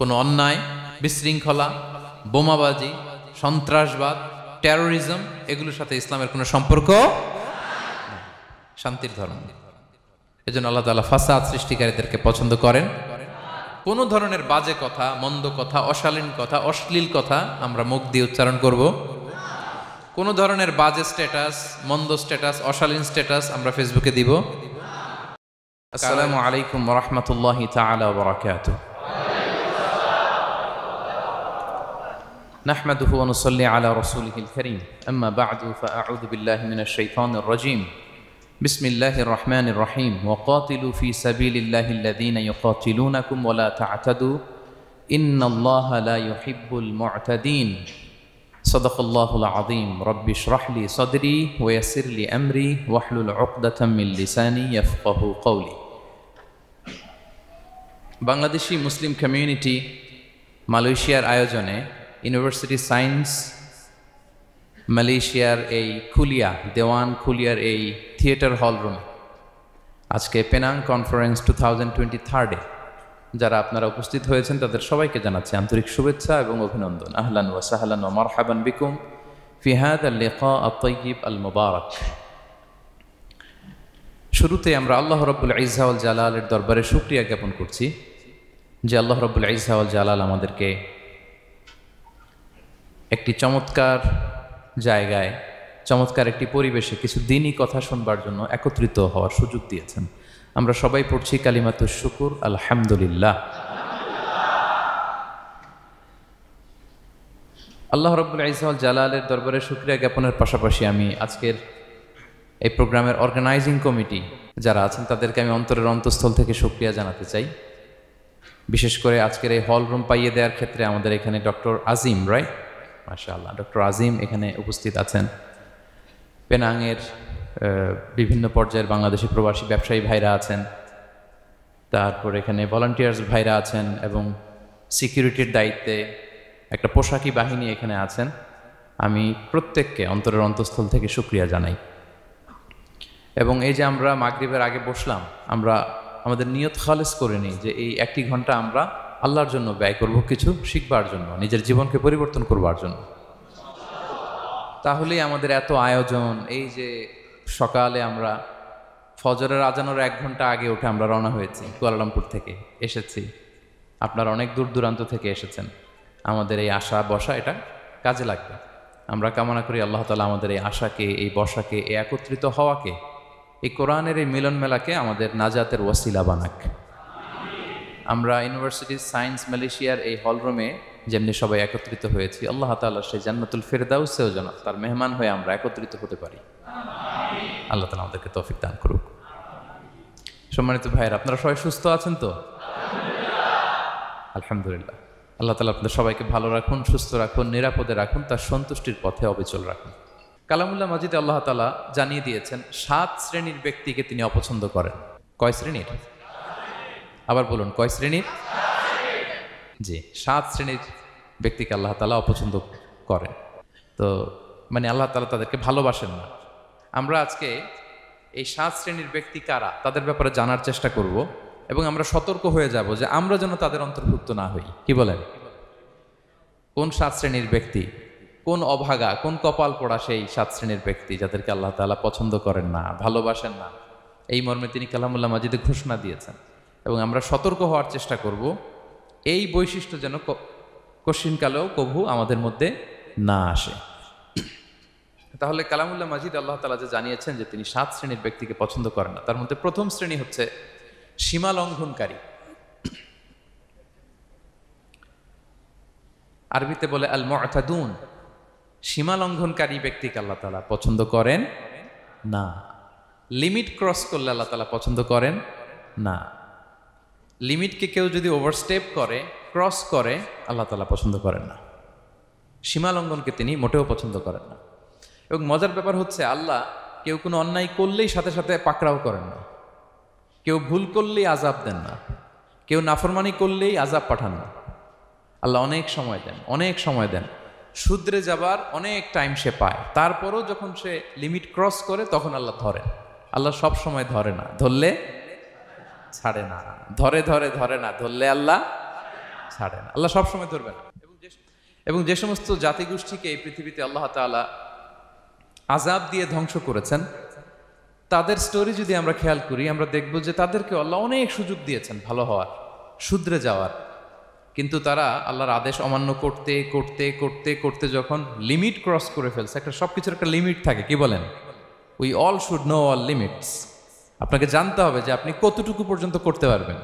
কোনো অন্যায়, বিশৃঙ্খলা, বোমাবাজি, সন্ত্রাসবাদ, টেরোরিজম এগুলোর সাথে ইসলামের কোনো সম্পর্ক নেই। শান্তির ধর্ম। এজন্য আল্লাহ তাআলা ফাসাদ সৃষ্টিকারীদেরকে পছন্দ করেন। কোনো ধরনের বাজে কথা, মন্দ কথা, অশালীন কথা, অশ্লীল কথা আমরা মুখ দিয়ে উচ্চারণ করব। কোনো ধরনের বাজে স্ট্যাটাস, মন্দ স্ট্যাটাস, অশালীন স্ট্যাটাস আমরা ফেসবুকে দিব। আসসালামু আলাইকুম ওয়া রাহমাতুল্লাহি তাআলা ওয়া বারাকাতুহু। نحمده ونصلي على رسوله الكريم أما بعد فأعوذ بالله من الشيطان الرجيم بسم الله الرحمن الرحيم وقاتلوا في سبيل الله الذين يقاتلونكم ولا تعتدوا إن الله لا يحب المعتدين صدق الله العظيم رب اشرح لي صدري ويسر لي أمري واحلل عقدة من لساني يفقه قولي বাংলাদেশি মুসলিম কমিউনিটি মালয়েশিয়ার আয়োজনে ইউনিভার্সিটি সায়েন্স মালয়েশিয়ার এই খুলিয়া দেওয়ান খুলিয়ার এই থিয়েটার হল রুমে আজকে পেনাং কনফারেন্স 2023 যারা আপনারা উপস্থিত হয়েছেন তাদের সবাইকে জানাচ্ছি আন্তরিক শুভেচ্ছা এবং অভিনন্দন। আহলান ওয়া সাহলান ওয়া মারহাবান বিকুম ফি হাযা আল-লিকা আত-তাইয়িব আল-মুবারাক। শুরুতে আমরা আল্লাহ রাব্বুল ইজ্জা ওয়াল জালালের দরবারে শুকরিয়া জ্ঞাপন করছি যে আল্লাহ রাব্বুল ইজ্জা ওয়াল জালাল আমাদেরকে একটি চমৎকার জায়গায়, চমৎকার একটি পরিবেশে কিছু দিনই কথা শুনবার জন্য একত্রিত হওয়ার সুযোগ দিয়েছেন। আমরা সবাই পড়ছি কালিমাতুশ শুকুর আলহামদুলিল্লাহ। আল্লাহ রাব্বুল ইজ্জা ওয়াল জালালের দরবারে শুকরিয়া জ্ঞাপনের পাশাপাশি আমি আজকের এই প্রোগ্রামের অর্গানাইজিং কমিটি যারা আছেন তাদেরকে আমি অন্তরের অন্তঃস্থল থেকে শুকরিয়া জানাতে চাই। বিশেষ করে আজকের এই হল রুম পাইয়ে দেওয়ার ক্ষেত্রে আমাদের এখানে ডক্টর আজিম, রাইট, মাশাআল্লাহ, ডক্টর আজিম এখানে উপস্থিত আছেন। পেনাংয়ের বিভিন্ন পর্যায়ের বাংলাদেশি প্রবাসী ব্যবসায়ী ভাইরা আছেন, তারপর এখানে ভলান্টিয়ার্স ভাইরা আছেন এবং সিকিউরিটির দায়িত্বে একটা পোশাকি বাহিনী এখানে আছেন। আমি প্রত্যেককে অন্তরের অন্তঃস্থল থেকে শুকরিয়া জানাই। এবং এই যে আমরা মাগরিবের আগে বসলাম, আমরা আমাদের নিয়ত খালেস করে নিই যে এই 1 ঘন্টা আমরা আল্লাহর জন্য ব্যয় করব, কিছু শিখবার জন্য, নিজের জীবনকে পরিবর্তন করবার জন্য। তাহলেই আমাদের এত আয়োজন। এই যে সকালে আমরা ফজরের আজানের 1 ঘন্টা আগে উঠে আমরা রওনা হয়েছি, কুয়ালালামপুর থেকে এসেছি, আপনারা অনেক দূর দূরান্ত থেকে এসেছেন। আমাদের এই আশা বসা এটা কাজে লাগবে। আমরা কামনা করি আল্লাহ তাআলা আমাদের এই আশাকে, এই বসাকে, এই একত্রিত হওয়াকে, এই কোরআনের এই মিলন মেলাকে আমাদের নাজাতের ওয়াসিলা বানাক। আমরা ইউনিভার্সিটি সায়েন্স মালয়েশিয়ার এই হলরুমে যেমনি সবাই একত্রিত হয়েছি, আল্লাহ তাআলা সেই জান্নাতুল ফেরদাউসেও যেন তার মেহমান হয়ে আমরা একত্রিত হতে পারি। আল্লাহ তাআলা আমাদেরকে তৌফিক দান করুক। সম্মানিত ভাইয়েরা, আপনারা সবাই সুস্থ আছেন তো? আলহামদুলিল্লাহ। আল্লাহ তাআলা আপনাদের সবাইকে ভালো রাখুন, সুস্থ রাখুন, নিরাপদে রাখুন, তার সন্তুষ্টির পথে অবিচল রাখুন। কালামুল্লাহ মাজিদে আল্লাহ তাআলা জানিয়ে দিয়েছেন 7 শ্রেণীর ব্যক্তিকে তিনি অপছন্দ করেন। কয় শ্রেণীর? আবার বলুন, কয় শ্রেণীর? জি, 7 শ্রেণীর ব্যক্তিকে আল্লাহ তাআলা অপছন্দ করেন। তো মানে আল্লাহ তাআলা তাদেরকে ভালোবাসেন না। আমরা আজকে এই 7 শ্রেণীর ব্যক্তি কারা তাদের ব্যাপারে জানার চেষ্টা করব এবং আমরা সতর্ক হয়ে যাব যে আমরা যেন তাদের অন্তর্ভুক্ত না হই। কি বলেন? কোন 7 শ্রেণীর ব্যক্তি, কোন অভাগা, কোন কপাল পোড়া সেই 7 শ্রেণীর ব্যক্তি যাদেরকে আল্লাহ তাআলা পছন্দ করেন না, ভালোবাসেন না, এই মর্মে তিনি কালামুল্লাহ মাজিদে ঘোষণা দিয়েছেন। এবং আমরা সতর্ক হওয়ার চেষ্টা করব এই বৈশিষ্ট্য যেন কশিনকালেও কভু আমাদের মধ্যে না আসে। তাহলে কালামুল্লাহ মাজিদ আল্লাহ তাআলা যে জানিয়েছেন যে তিনি 7 শ্রেণীর ব্যক্তিকে পছন্দ করেন না, তার মধ্যে প্রথম শ্রেণী হচ্ছে সীমা লঙ্ঘনকারী। আরবিতে বলে আল মুআতাদুন। সীমা লঙ্ঘনকারী ব্যক্তিকে আল্লাহ তাআলা পছন্দ করেন না। লিমিট ক্রস করলে আল্লাহ তাআলা পছন্দ করেন না। লিমিটকে কেউ যদি ওভারস্টেপ করে, ক্রস করে, আল্লাহ তাআলা পছন্দ করেন না। সীমা লঙ্ঘনকে তিনি মোটেও পছন্দ করেন না। এবং মজার ব্যাপার হচ্ছে আল্লাহ কেউ কোনো অন্যায় করলেই সাথে সাথে পাকড়াও করেন না, কেউ ভুল করলেই আযাব দেন না, কেউ নাফরমানি করলেই আযাব পাঠান না। আল্লাহ অনেক সময় দেন, অনেক সময় দেন, শুধরে যাবার অনেক টাইম সে পায়। তারপরও যখন সে লিমিট ক্রস করে তখন আল্লাহ ধরেন। আল্লাহ সব সময় ধরে না, ধরলে ছাড়ে না, ধরে ধরে ধরে না, ধরলে আল্লাহ ছাড়ে না, আল্লাহ সবসময় ধরবে না। এবং যে সমস্ত জাতিগোষ্ঠীকে এই পৃথিবীতে আল্লাহ তাআলা আযাব দিয়ে ধ্বংস করেছেন, তাদের স্টোরি যদি আমরা খেয়াল করি, আমরা দেখব যে তাদেরকে আল্লাহ অনেক সুযোগ দিয়েছেন ভালো হওয়ার, শুধরে যাওয়ার, কিন্তু তারা আল্লাহর আদেশ অমান্য করতে করতে করতে করতে যখন লিমিট ক্রস করে ফেলছে, একটা সবকিছুর একটা লিমিট থাকে, কি বলেন? We all should know all limits. আপনাকে জানতে হবে যে আপনি কতটুকু পর্যন্ত করতে পারবেন,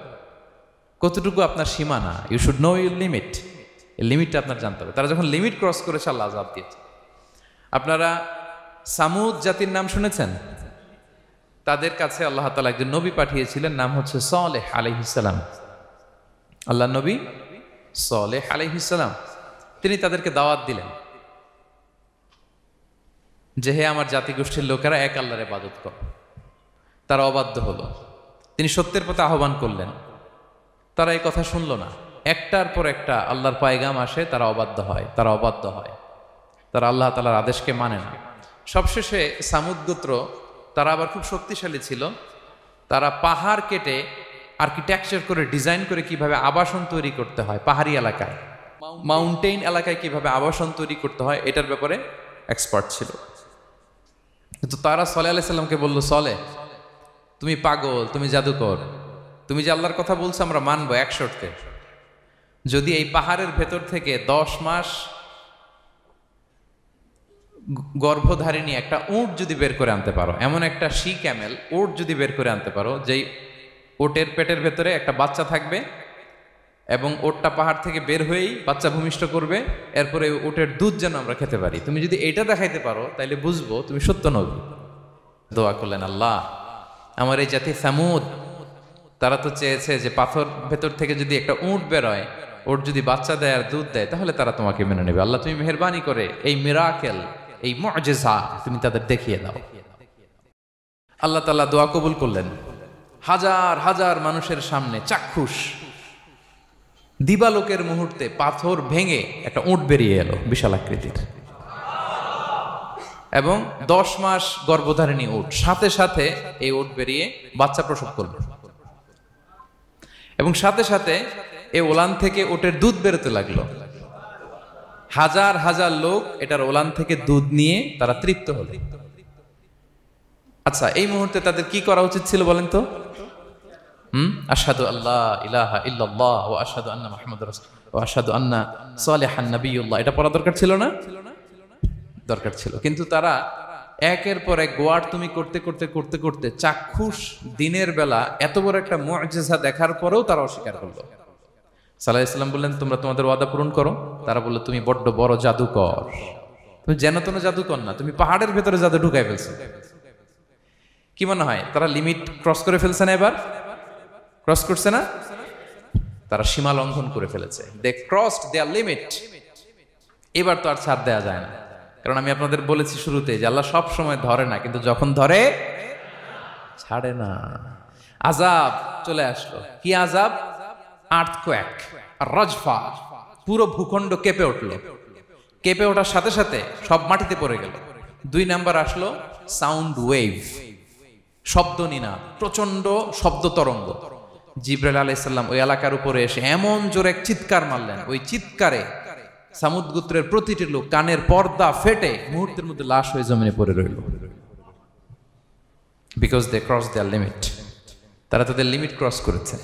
কতটুকু আপনার সীমানা। You should know your limit, এই লিমিটটা আপনার জানতে হবে। তারা যখন লিমিট ক্রস করেছে আল্লাহ আযাব দিয়েছে। আপনারা সামুদ জাতির নাম শুনেছেন? তাদের কাছে আল্লাহ তাআলা একজন নবী পাঠিয়েছিলেন, নাম হচ্ছে সালেহ আলাইহিস সালাম। আল্লাহ নবী সালেহ আলাইহিস সালাম, তিনি তাদেরকে দাওয়াত দিলেন যে হে আমার জাতিগোষ্ঠীর লোকেরা, এক আল্লাহর ইবাদত করো। তারা অবাধ্য হলো। তিনি সত্যের পথে আহ্বান করলেন, তারা এই কথা শুনল না। একটার পর একটা আল্লাহর পায়গাম আসে, তারা অবাধ্য হয়, তারা অবাধ্য হয়, তারা আল্লাহ তাআলার আদেশকে মানে না। সবশেষে সামুদ গোত্র, তারা আবার খুব শক্তিশালী ছিল। তারা পাহাড় কেটে আর্কিটেকচার করে ডিজাইন করে কিভাবে আবাসন তৈরি করতে হয় পাহাড়ি এলাকায়, মাউন্টেইন এলাকায় কিভাবে আবাসন তৈরি করতে হয়, এটার ব্যাপারে এক্সপার্ট ছিল। কিন্তু তারা সালেহ আলাইহিস সালামকে বলল, সালেহ তুমি পাগল, তুমি জাদুকর, তুমি যে আল্লাহর কথা বলছো আমরা মানবো এক শর্তে, যদি এই পাহাড়ের ভেতর থেকে 10 মাস গর্ভধারিণী একটা উট যদি বের করে আনতে পারো, এমন একটা শি ক্যামেল উট যদি বের করে আনতে পারো, যেই ওটের পেটের ভেতরে একটা বাচ্চা থাকবে এবং ওটটা পাহাড় থেকে বের হয়েই বাচ্চা ভূমিষ্ঠ করবে, এরপরে ওটের দুধ যেন আমরা খেতে পারি, তুমি যদি এইটা দেখাইতে পারো তাইলে বুঝবো তুমি সত্য নবী। দোয়া করলেন, আল্লাহ আমার এই জাতি সামুদ, তারা তো চেয়েছে যে পাথর ভেতর থেকে যদি একটা উট বেরোয়, ওট যদি বাচ্চা দেয় আর দুধ দেয়, তাহলে তারা তোমাকে মেনে নেবে। আল্লাহ তুমি মেহেরবানি করে এই মিরাকেল, এই মুআজিজা তুমি তাদের দেখিয়ে দাও। আল্লাহ তাআলা দোয়া কবুল করলেন। হাজার হাজার মানুষের সামনে চাক্ষুষ দিবালোকের মুহূর্তে পাথর ভেঙে একটা উট বেরিয়ে এলো বিশাল আকৃতির, এবং 10 মাস গর্ভধারিণী উট, সাথে সাথে এই উট বেরিয়ে বাচ্চা প্রসব করবে, এবং সাথে সাথে এই ওলান থেকে উটের দুধ বেরোতে লাগলো। হাজার হাজার লোক এটার ওলান থেকে দুধ নিয়ে তারা তৃপ্ত হলো। আচ্ছা, এই মুহূর্তে তাদের কি করা উচিত ছিল বলেন তো? আশহাদু আল্লা ইলাহা ইল্লাল্লাহ ওয়া আশহাদু আন্না মুহাম্মাদুর রাসূলুল্লাহ ওয়া আশহাদু আন্না সালিহান নাবিয়ুল্লাহ, এটা পড়া দরকার ছিল না? দরকার ছিল। কিন্তু তারা একের পর এক গোয়ার তুমি করতে করতে করতে করতে চাক্ষুষ দিনের বেলা এত বড় একটা মুআজিজা দেখার পরেও তারা অস্বীকার করলো। সাল্লাল্লাহু আলাইহি ওয়াসাল্লাম বললেন, তোমরা তোমাদের ওয়াদা পূরণ করো। তারা বলল, তুমি বড্ড বড় জাদুকর, তুমি যেন তেন জাদুকর না, তুমি পাহাড়ের ভেতরে জাদু ঢুকাই ফেলছো। কি মনে হয় তারা লিমিট ক্রস করে ফেলছে না? এবার ক্রস করছে না? তারা সীমা লঙ্ঘন করে ফেলেছে। দে ক্রসড দেয়ার লিমিট। এবার তো আর ছাড় দেওয়া যায় না, কারণ আমি আপনাদের বলেছি শুরুতে যে আল্লাহ সব সময় ধরে না, কিন্তু যখন ধরে ছাড়ে না। আযাব চলে আসলো। কি আযাব? আর্থকোয়েক, রাজফা, পুরো ভূখণ্ড কেঁপে উঠল। কেঁপে ওঠার সাথে সাথে সব মাটিতে পড়ে গেল। 2 নাম্বার আসলো সাউন্ড ওয়েভ, শব্দ নিনাদ, প্রচন্ড শব্দ তরঙ্গ। জিবরাইল আলাইহিস সালাম ওই এলাকার উপরে এসে এমন জোরে এক চিৎকার মারলেন, ওই চিৎকারে সামুদ গোত্রের প্রতিটি লোক কানের পর্দা ফেটে মুহূর্তের মধ্যে লাশ হয়ে জমিনে পড়ে রইল। Because they cross their limit. তারা তাদের লিমিট ক্রস করেছে।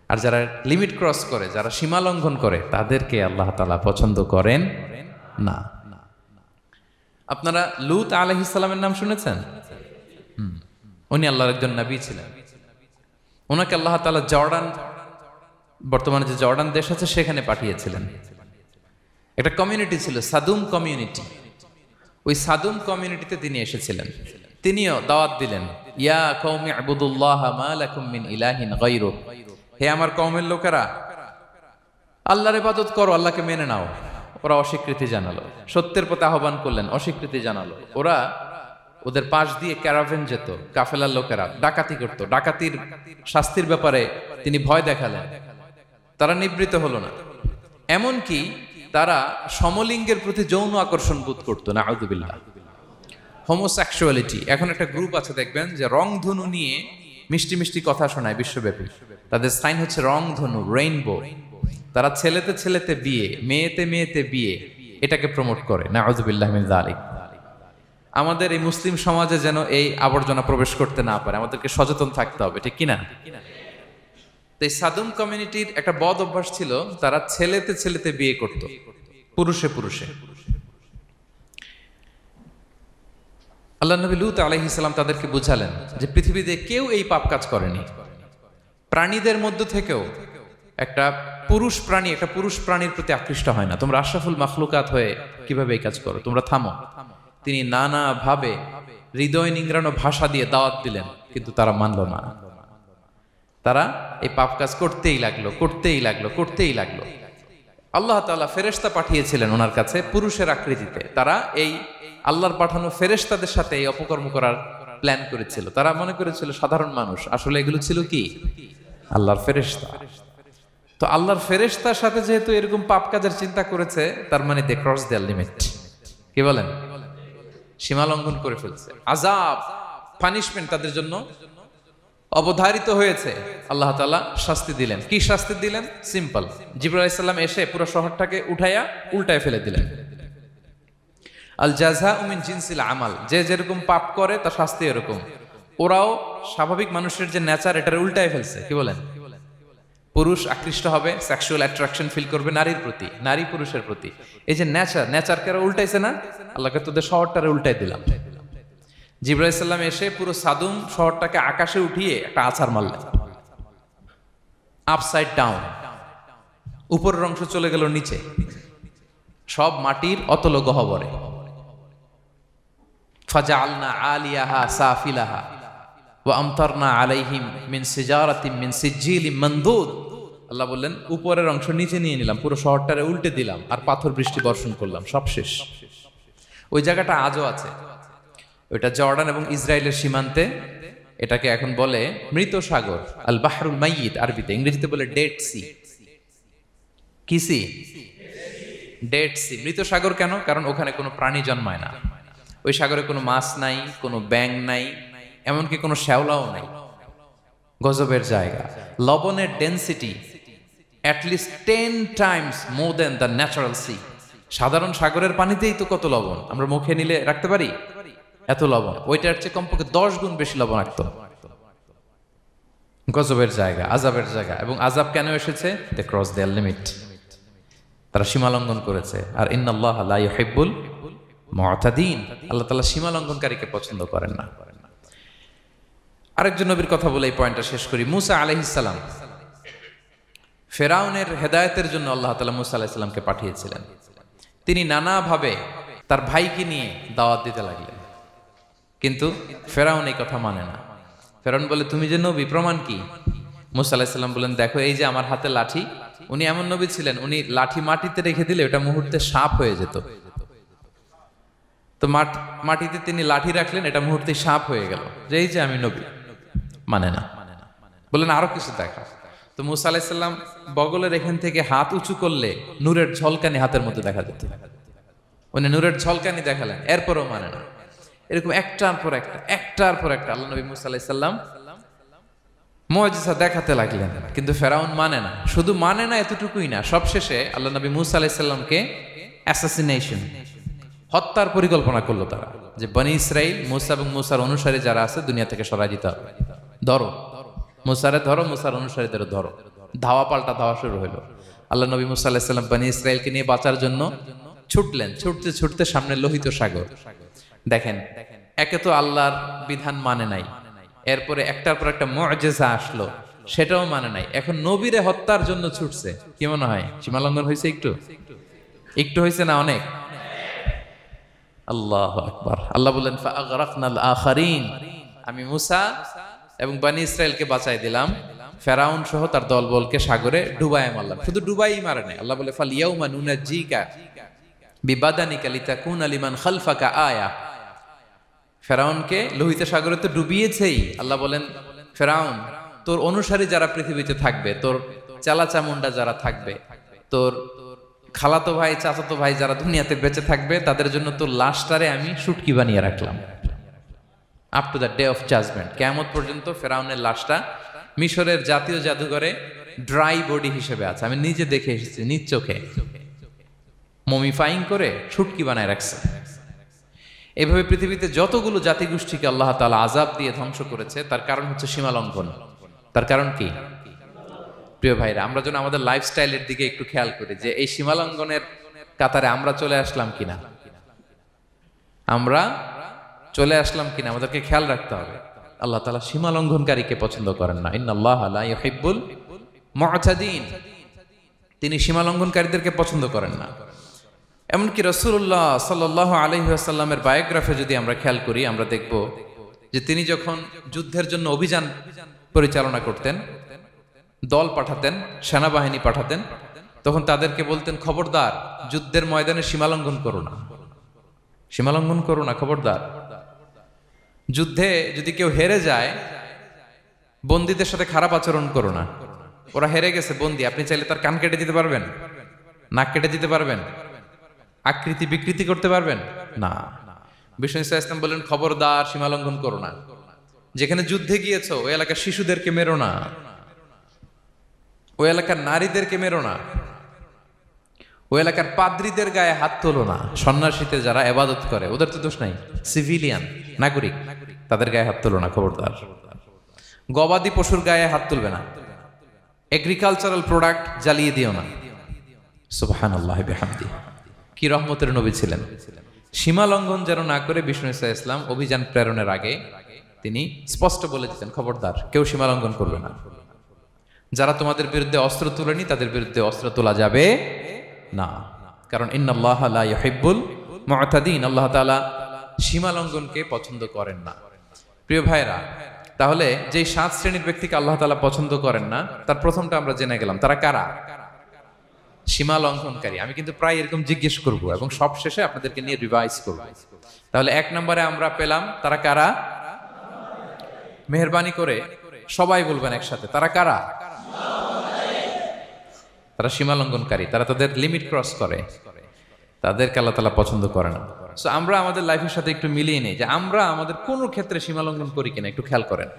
আর যারা লিমিট ক্রস করে, যারা সীমা লঙ্ঘন করে, তাদেরকে আল্লাহ তাআলা পছন্দ করেন না। আপনারা লূত আলাইহিস সালামের নাম শুনেছেন? উনি আল্লাহর একজন নবী ছিলেন। ওনাকে আল্লাহ তাআলা জর্ডান, বর্তমানে যে জর্ডান দেশ আছে সেখানে পাঠিয়েছিলেন। একটা কমিউনিটি ছিল সাদুম কমিউনিটি। ওই সাদুম কমিউনিটিতে তিনি এসেছিলেন। তিনিও দাওয়াত দিলেন, ইয়া কওমি ইবুদুল্লাহ মা লাকুম মিন ইলাহিন গায়রু, হে আমার কওমের লোকেরা, আল্লাহর ইবাদত করো, আল্লাহকে মেনে নাও। ওরা অস্বীকৃতি জানালো। সত্যের পথে আহ্বান করলেন, অস্বীকৃতি জানালো। ওরা, ওদের পাশ দিয়ে ক্যারাভেন যেত, কাফেলার লোকেরা ডাকাতি করত। ডাকাতির শাস্তির ব্যাপারে তিনি ভয় দেখালেন, তারা নিবৃত্ত হলো না। এমনকি তারা সমলিঙ্গের প্রতি যৌন আকর্ষণ বোধ করতো। নাউযুবিল্লাহ। হোমোসেক্সুয়ালিটি, এখন একটা গ্রুপ আছে দেখবেন যে রংধনু নিয়ে মিষ্টি মিষ্টি কথা শোনায় বিশ্বব্যাপী। তাদের সাইন হচ্ছে রংধনু, রেইনবো। তারা ছেলেতে ছেলেতে বিয়ে, মেয়েতে মেয়েতে বিয়ে, এটাকে প্রমোট করে। নাউযুবিল্লাহি মিন যালিক। আমাদের এই মুসলিম সমাজে যেন এই আবর্জনা প্রবেশ করতে না পারে, আমাদেরকে সচেতন থাকতে হবে, ঠিক কিনা? তো এই সাদুম কমিউনিটির একটা বদ অভ্যাস ছিল, তারা ছেলেতে ছেলেতে বিয়ে করত, পুরুষে পুরুষে। আল্লাহ নবী লূত আলাইহিস সালাম তাদেরকে বুঝালেন যে পৃথিবীতে কেউ এই পাপ কাজ করেনি। প্রাণীদের মধ্য থেকেও একটা পুরুষ প্রাণীর প্রতি আকৃষ্ট হয় না। তোমরা আশরাফুল মাখলুকাত হয়ে কিভাবে এই কাজ করো? তোমরা থামো। তিনি নানা ভাবে হৃদয় নিংড়ানো ভাষা দিয়ে দাওয়াত দিলেন, কিন্তু তারা মানল না। তারা এই পাপ কাজ করতেই লাগলো। আল্লাহ তাআলা ফেরেশতা পাঠিয়েছিলেন ওনার কাছে পুরুষের আকৃতিতে। তারা এই আল্লাহর পাঠানো ফেরেশতাদের সাথে এই অপকর্ম করার প্ল্যান করেছিল। তারা মনে করেছিল সাধারণ মানুষ, আসলে এগুলো ছিল কি? আল্লাহর ফেরেশতা। তো আল্লাহর ফেরেশতার সাথে যেহেতু এরকম পাপ কাজের চিন্তা করেছে, তার মানে দে ক্রস দেয়ার লিমিট। কি বলেন? সীমা লঙ্ঘন করে ফেলছে। আযাব, পানিশমেন্ট তাদের জন্য অবধারিত হয়েছে। আল্লাহ তাআলা শাস্তি দিলেন। কি শাস্তি দিলেন? সিম্পল। জিবরাইল আলাইহিস সালাম এসে পুরো শহরটাকে উল্টায় ফেলে দিলেন। আল জাযাউ মিন জিনসিল আমাল, যে যেরকম পাপ করে তার শাস্তি এরকম। ওরাও স্বাভাবিক মানুষের যে নেচার, এটার উল্টায় ফেলছে। কি বলেন? পুরুষ আকৃষ্ট হবে, সেক্সুয়াল অ্যাট্রাকশন ফিল করবে নারীর প্রতি, নারী পুরুষের প্রতি। এই যে নেচারকে উল্টাইছে না, আল্লাহকে তোদের শহরটারে উল্টাই দিলাম। জিবরাইল আলাইহিস সালাম এসে পুরো সাদুম শহরটাকে আকাশে উঠিয়ে একটা আছাড় মারলেন, আপসাইড ডাউন। উপরের অংশ চলে গেল নিচে, সব মাটির অতল গহ্বরে। ফাজআলনা আলিয়াহা সাফিলাহা ওয়া আমতারনা আলাইহিম মিন সিজারাতিন মিন সিজিলিম মানদুদ। আল্লাহ বললেন উপরের অংশ নিচে নিয়ে নিলাম, পুরো শহরটারে উল্টে দিলাম, আর পাথর বৃষ্টি বর্ষণ করলাম, সব শেষ। ওই জায়গাটা আজও আছে, ওইটা জর্ডান এবং ইসরায়েলের সীমান্তে। এটাকে এখন বলে মৃত সাগর, আল বাহরুল মাইয়িত আরবিতে, ইংরেজিতে বলে ডেড সি। কি সি? Dead sea. মৃত সাগর কেন? কারণ ওখানে কোনো প্রাণী জন্মায় না। ওই সাগরে কোনো মাছ নাই, কোনো ব্যাঙ নাই, এমনকি কোনো শ্যাওলাও নাই। গজবের জায়গা। লবণের ডেনসিটি অ্যাটলিস্ট 10 times more than the natural sea. সাধারণ সাগরের পানিতেই তো কত লবণ, আমরা মুখে নিলে রাখতে পারি এত লবণ। ওইটার চেয়ে কমপক্ষে 10 গুণ বেশি লবণাক্ত। গজবের জায়গা, আযাবের জায়গা। এবং আযাব কেন এসেছে? They cross their limit. তারা সীমা লঙ্ঘন করেছে। আর ইন্নাল্লাহা লা ইউহিব্বুল মুতাদিন, আল্লাহ তাআলা সীমা লঙ্ঘনকারীকে পছন্দ করেন না। আরেকজন নবীর কথা বলে এই পয়েন্টটা শেষ করি। মুসা আলাইহিস সালাম, ফেরাউনের হেদায়েতের জন্য আল্লাহ তাআলা মুসা আলাইহিস সালামকে পাঠিয়েছিলেন। তিনি নানাভাবে তার ভাইকে নিয়ে দাওয়াত দিতে লাগলেন, কিন্তু ফেরাউন এই কথা মানে না। ফেরাউন বলে, তুমি যে নবী, প্রমাণ কি? মুসা আলাইহিস সালাম বলেন, দেখো এই যে আমার হাতে লাঠি। উনি এমন নবী ছিলেন, উনি লাঠি মাটিতে রেখে দিলে ওটা মুহূর্তে সাপ হয়ে যেত। তো মাটিতে তিনি লাঠি রাখলেন, এটা মুহূর্তে সাপ হয়ে গেল, যে এই যে আমি নবী। মানে না, বললেন আরো কিছু দেখা। তো মুসা আলাইহিস সালাম বগলের এখান থেকে হাত উঁচু করলে নূরের ঝলকানি হাতের মধ্যে দেখা যেত। উনি নূরের ঝলকানি দেখালেন, এরপরও মানে না। এরকম একটার পর একটা আল্লাহ নবী মুসা আলাইহিস সালাম মুআজিজা দেখাতে লাগলেন, কিন্তু ফেরাউন মানে না। শুধু মানে না এতটুকুই না, সবশেষে আল্লাহ নবী মুসা আলাইহিস সালামকে অ্যাসাসিনেশন, হত্যার পরিকল্পনা করলো তারা, যে বনি ইসরাইল, মুসা এবং মুসার অনুসারী যারা আছে দুনিয়া থেকে সরাই দিতে হবে। ধরো মুসারে, ধরো মুসার অনুসারীদেরও ধরো। ধাওয়া পাল্টা ধাওয়া শুরু হলো। আল্লাহ নবী মুসা আলাইহিস সালাম বনি ইসরাইলকে নিয়ে বাঁচার জন্য ছুটলেন। ছুটতে ছুটতে সামনে লোহিত সাগর। দেখেন, একে তো আল্লাহর বিধান মানে নাই, এরপরে একটার পর একটা মুআজিজা আসলো, সেটাও মানে নাই। এখন নবীরে হত্যার জন্য ছুটছে। কি মনে হয় সীমালঙ্ঘন হয়েছে? একটু হয়েছে না অনেক? আল্লাহু আকবার। আল্লাহ বলেন, ফাআগরাকনাল আখারিন, আমি মুসা এবং বনি ইসরাইলকে বাঁচাই দিলাম, ফেরাউন সহ তার দলবলকে সাগরে ডুবাই মারলাম। শুধু ডুবাই মারে নাই, আল্লাহ বলে ফাল ইয়াউমা নুনাজ্জিকা বিবাদানিকা লিতাকুনা লিমান খালফাকা আয়া। ফেরাউনকে লোহিত সাগরে তো ডুবিয়েছেই। আল্লাহ বলেন, ফেরাউন, তোর অনুসারী যারা পৃথিবীতে থাকবে, তোর চালা চামুন্ডা যারা থাকবে, তোর খালাতো ভাই, চাচাতো ভাই যারা দুনিয়াতে বেঁচে থাকবে, তাদের জন্য তোর লাশটারে আমি শুটকি বানিয়ে রাখলাম। Up to the day of judgment, কিয়ামত পর্যন্ত ফেরাউনের লাশটা মিশরের জাতীয় জাদুঘরে ড্রাই বডি হিসেবে আছে। আমি নিজে দেখে এসেছি নিজ চোখে, মমিফাইং করে ছুটকি বানায় রাখছে। এভাবে পৃথিবীতে যতগুলো জাতিগোষ্ঠীকে আল্লাহ তাআলা আযাব দিয়ে ধ্বংস করেছে তার কারণ হচ্ছে সীমা লঙ্ঘন। তার কারণ কি? প্রিয় ভাইরা, আমরা যেন আমাদের লাইফস্টাইলের দিকে একটু খেয়াল করি যে এই সীমা লঙ্ঘনের কাতারে আমরা চলে আসলাম কিনা, আমরা চলে আসলাম কিনা আমাদেরকে খেয়াল রাখতে হবে। আল্লাহ তাআলা সীমা লঙ্ঘনকারীকে পছন্দ করেন না। ইন্নাল্লাহা লা ইউহিব্বুল মু'তাদিন, তিনি সীমা লঙ্ঘনকারীদেরকে পছন্দ করেন না। এমনকি রাসূলুল্লাহ সাল্লাল্লাহু আলাইহি ওয়াসাল্লামের বায়োগ্রাফি যদি আমরা খেয়াল করি, আমরা দেখব যে তিনি যখন যুদ্ধের জন্য অভিযান পরিচালনা করতেন, দল পাঠাতেন, সেনাবাহিনী পাঠাতেন, তখন তাদেরকে বলতেন, খবরদার যুদ্ধের ময়দানে সীমালঙ্ঘন করো না, সীমালঙ্ঘন করো না, খবরদার। যুদ্ধে যদি কেউ হেরে যায়, বন্দীদের সাথে খারাপ আচরণ করো না। ওরা হেরে গেছে বন্দী, আপনি চাইলে তার কান কেটে দিতে পারবেন, নাক কেটে দিতে পারবেন, আকৃতি বিকৃতি করতে পারবেন না। বিষ্ণু ইসলাম বললেন, খবরদার সীমালঙ্ঘন করো না। যেখানে যুদ্ধে গিয়েছো ওই এলাকার শিশুদেরকে মেরো না, ওই এলাকার নারীদেরকে মেরো না, ওই এলাকার পাদ্রীদের গায়ে হাত তোলো না। সন্ন্যাসীতে যারা ইবাদত করে ওদের তো দোষ নাই, সিভিলিয়ান নাগরিক, তাদের গায়ে হাত তোলো না, খবরদার। গবাদি পশুর গায়ে হাত তুলবে না, এগ্রিকালচারাল প্রোডাক্ট জ্বালিয়ে দিও না। সুবহানাল্লাহ বিহামদি, কি রহমতের নবী ছিলেন। সীমা লঙ্ঘন যেন না করে বিষ্ণু ইসলাম অভিযান প্রেরণের আগে তিনি স্পষ্ট বলে দিতেন, খবরদার কেউ সীমা লঙ্ঘন করবে না। যারা তোমাদের বিরুদ্ধে অস্ত্র তুলেনি তাদের বিরুদ্ধে অস্ত্র তোলা যাবে না, কারণ ইন্নাল্লাহা লা ইউহিব্বুল মু'তাদিন, আল্লাহ তাআলা সীমা লঙ্ঘনকে পছন্দ করেন না। প্রিয় ভাইরা, তাহলে যে 7 শ্রেণীর ব্যক্তিকে আল্লাহ তাআলা পছন্দ করেন না, তার প্রথমটা আমরা জেনে গেলাম, তারা কারা? সীমা লঙ্ঘনকারী। আমি কিন্তু প্রায় এরকম জিজ্ঞেস করব এবং সব শেষে আপনাদেরকে নিয়ে রিভাইজ করব। তাহলে 1 নম্বরে আমরা পেলাম তারা কারা। মেহেরবানি করে সবাই বলবেন একসাথে, তারা কারা? তারা সীমা লঙ্ঘনকারী, তারা তাদের লিমিট ক্রস করে, তাদেরকে আল্লাহ তাআলা পছন্দ করে না। সো আমরা আমাদের লাইফের সাথে একটু মিলিয়ে নেই যে আমরা আমাদের কোন ক্ষেত্রে সীমা লঙ্ঘন করি কিনা একটু খেয়াল করেন।